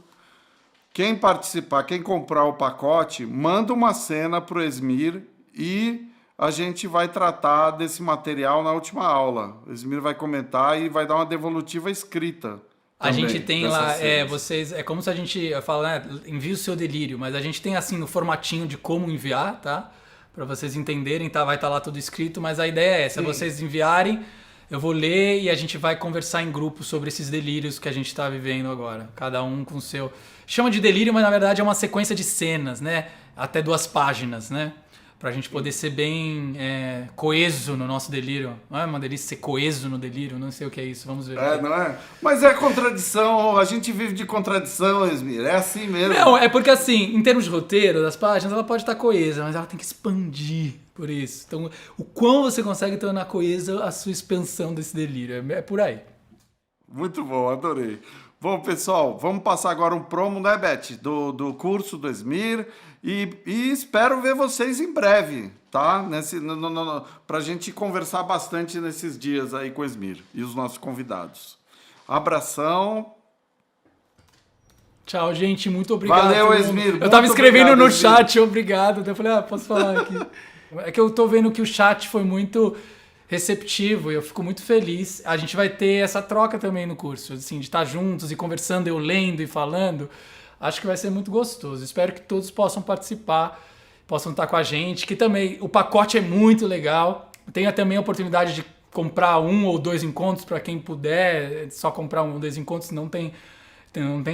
quem participar, quem comprar o pacote, manda uma cena para o Esmir e a gente vai tratar desse material na última aula. O Esmir vai comentar e vai dar uma devolutiva escrita. A gente tem lá, vocês, é como se a gente fala, né, envia o seu delírio, mas a gente tem assim no formatinho de como enviar, tá? Para vocês entenderem, tá? Vai estar lá tudo escrito, mas a ideia é essa, vocês enviarem, eu vou ler e a gente vai conversar em grupo sobre esses delírios que a gente está vivendo agora. Cada um com o seu... Chama de delírio, mas na verdade é uma sequência de cenas, né? Até 2 páginas, né? Pra gente poder ser bem coeso no nosso delírio. Não é uma delícia ser coeso no delírio? Não sei o que é isso, vamos ver. Não é? Mas é contradição, a gente vive de contradição, Esmir, é assim mesmo. Não, é porque assim, em termos de roteiro das páginas, ela pode estar coesa, mas ela tem que expandir por isso. Então, o quão você consegue tornar coesa a sua expansão desse delírio, é por aí. Muito bom, adorei. Bom, pessoal, vamos passar agora um promo, né, Beth, do curso do Esmir e espero ver vocês em breve, tá? Pra gente conversar bastante nesses dias aí com o Esmir e os nossos convidados. Abração. Tchau, gente, muito obrigado. Valeu, Esmir. Eu tava escrevendo no chat, obrigado. Eu falei, posso falar aqui. É que eu tô vendo que o chat foi muito receptivo e eu fico muito feliz. A gente vai ter essa troca também no curso, assim, de estar juntos e conversando, eu lendo e falando. Acho que vai ser muito gostoso. Espero que todos possam participar, possam estar com a gente, que também o pacote é muito legal. Tenha também a oportunidade de comprar 1 ou 2 encontros para quem puder, só comprar 1 ou 2 encontros, não tem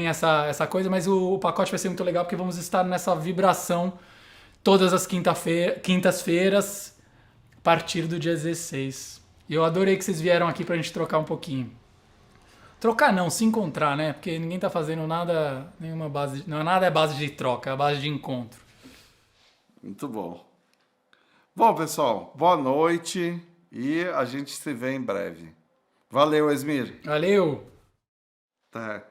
essa coisa, mas o pacote vai ser muito legal porque vamos estar nessa vibração todas as quintas-feiras, a partir do dia 16. E eu adorei que vocês vieram aqui pra gente trocar um pouquinho. Trocar não, se encontrar, né? Porque ninguém tá fazendo nada, nenhuma base... Não, nada é base de troca, é base de encontro. Muito bom. Bom, pessoal, boa noite e a gente se vê em breve. Valeu, Esmir. Valeu. Tá.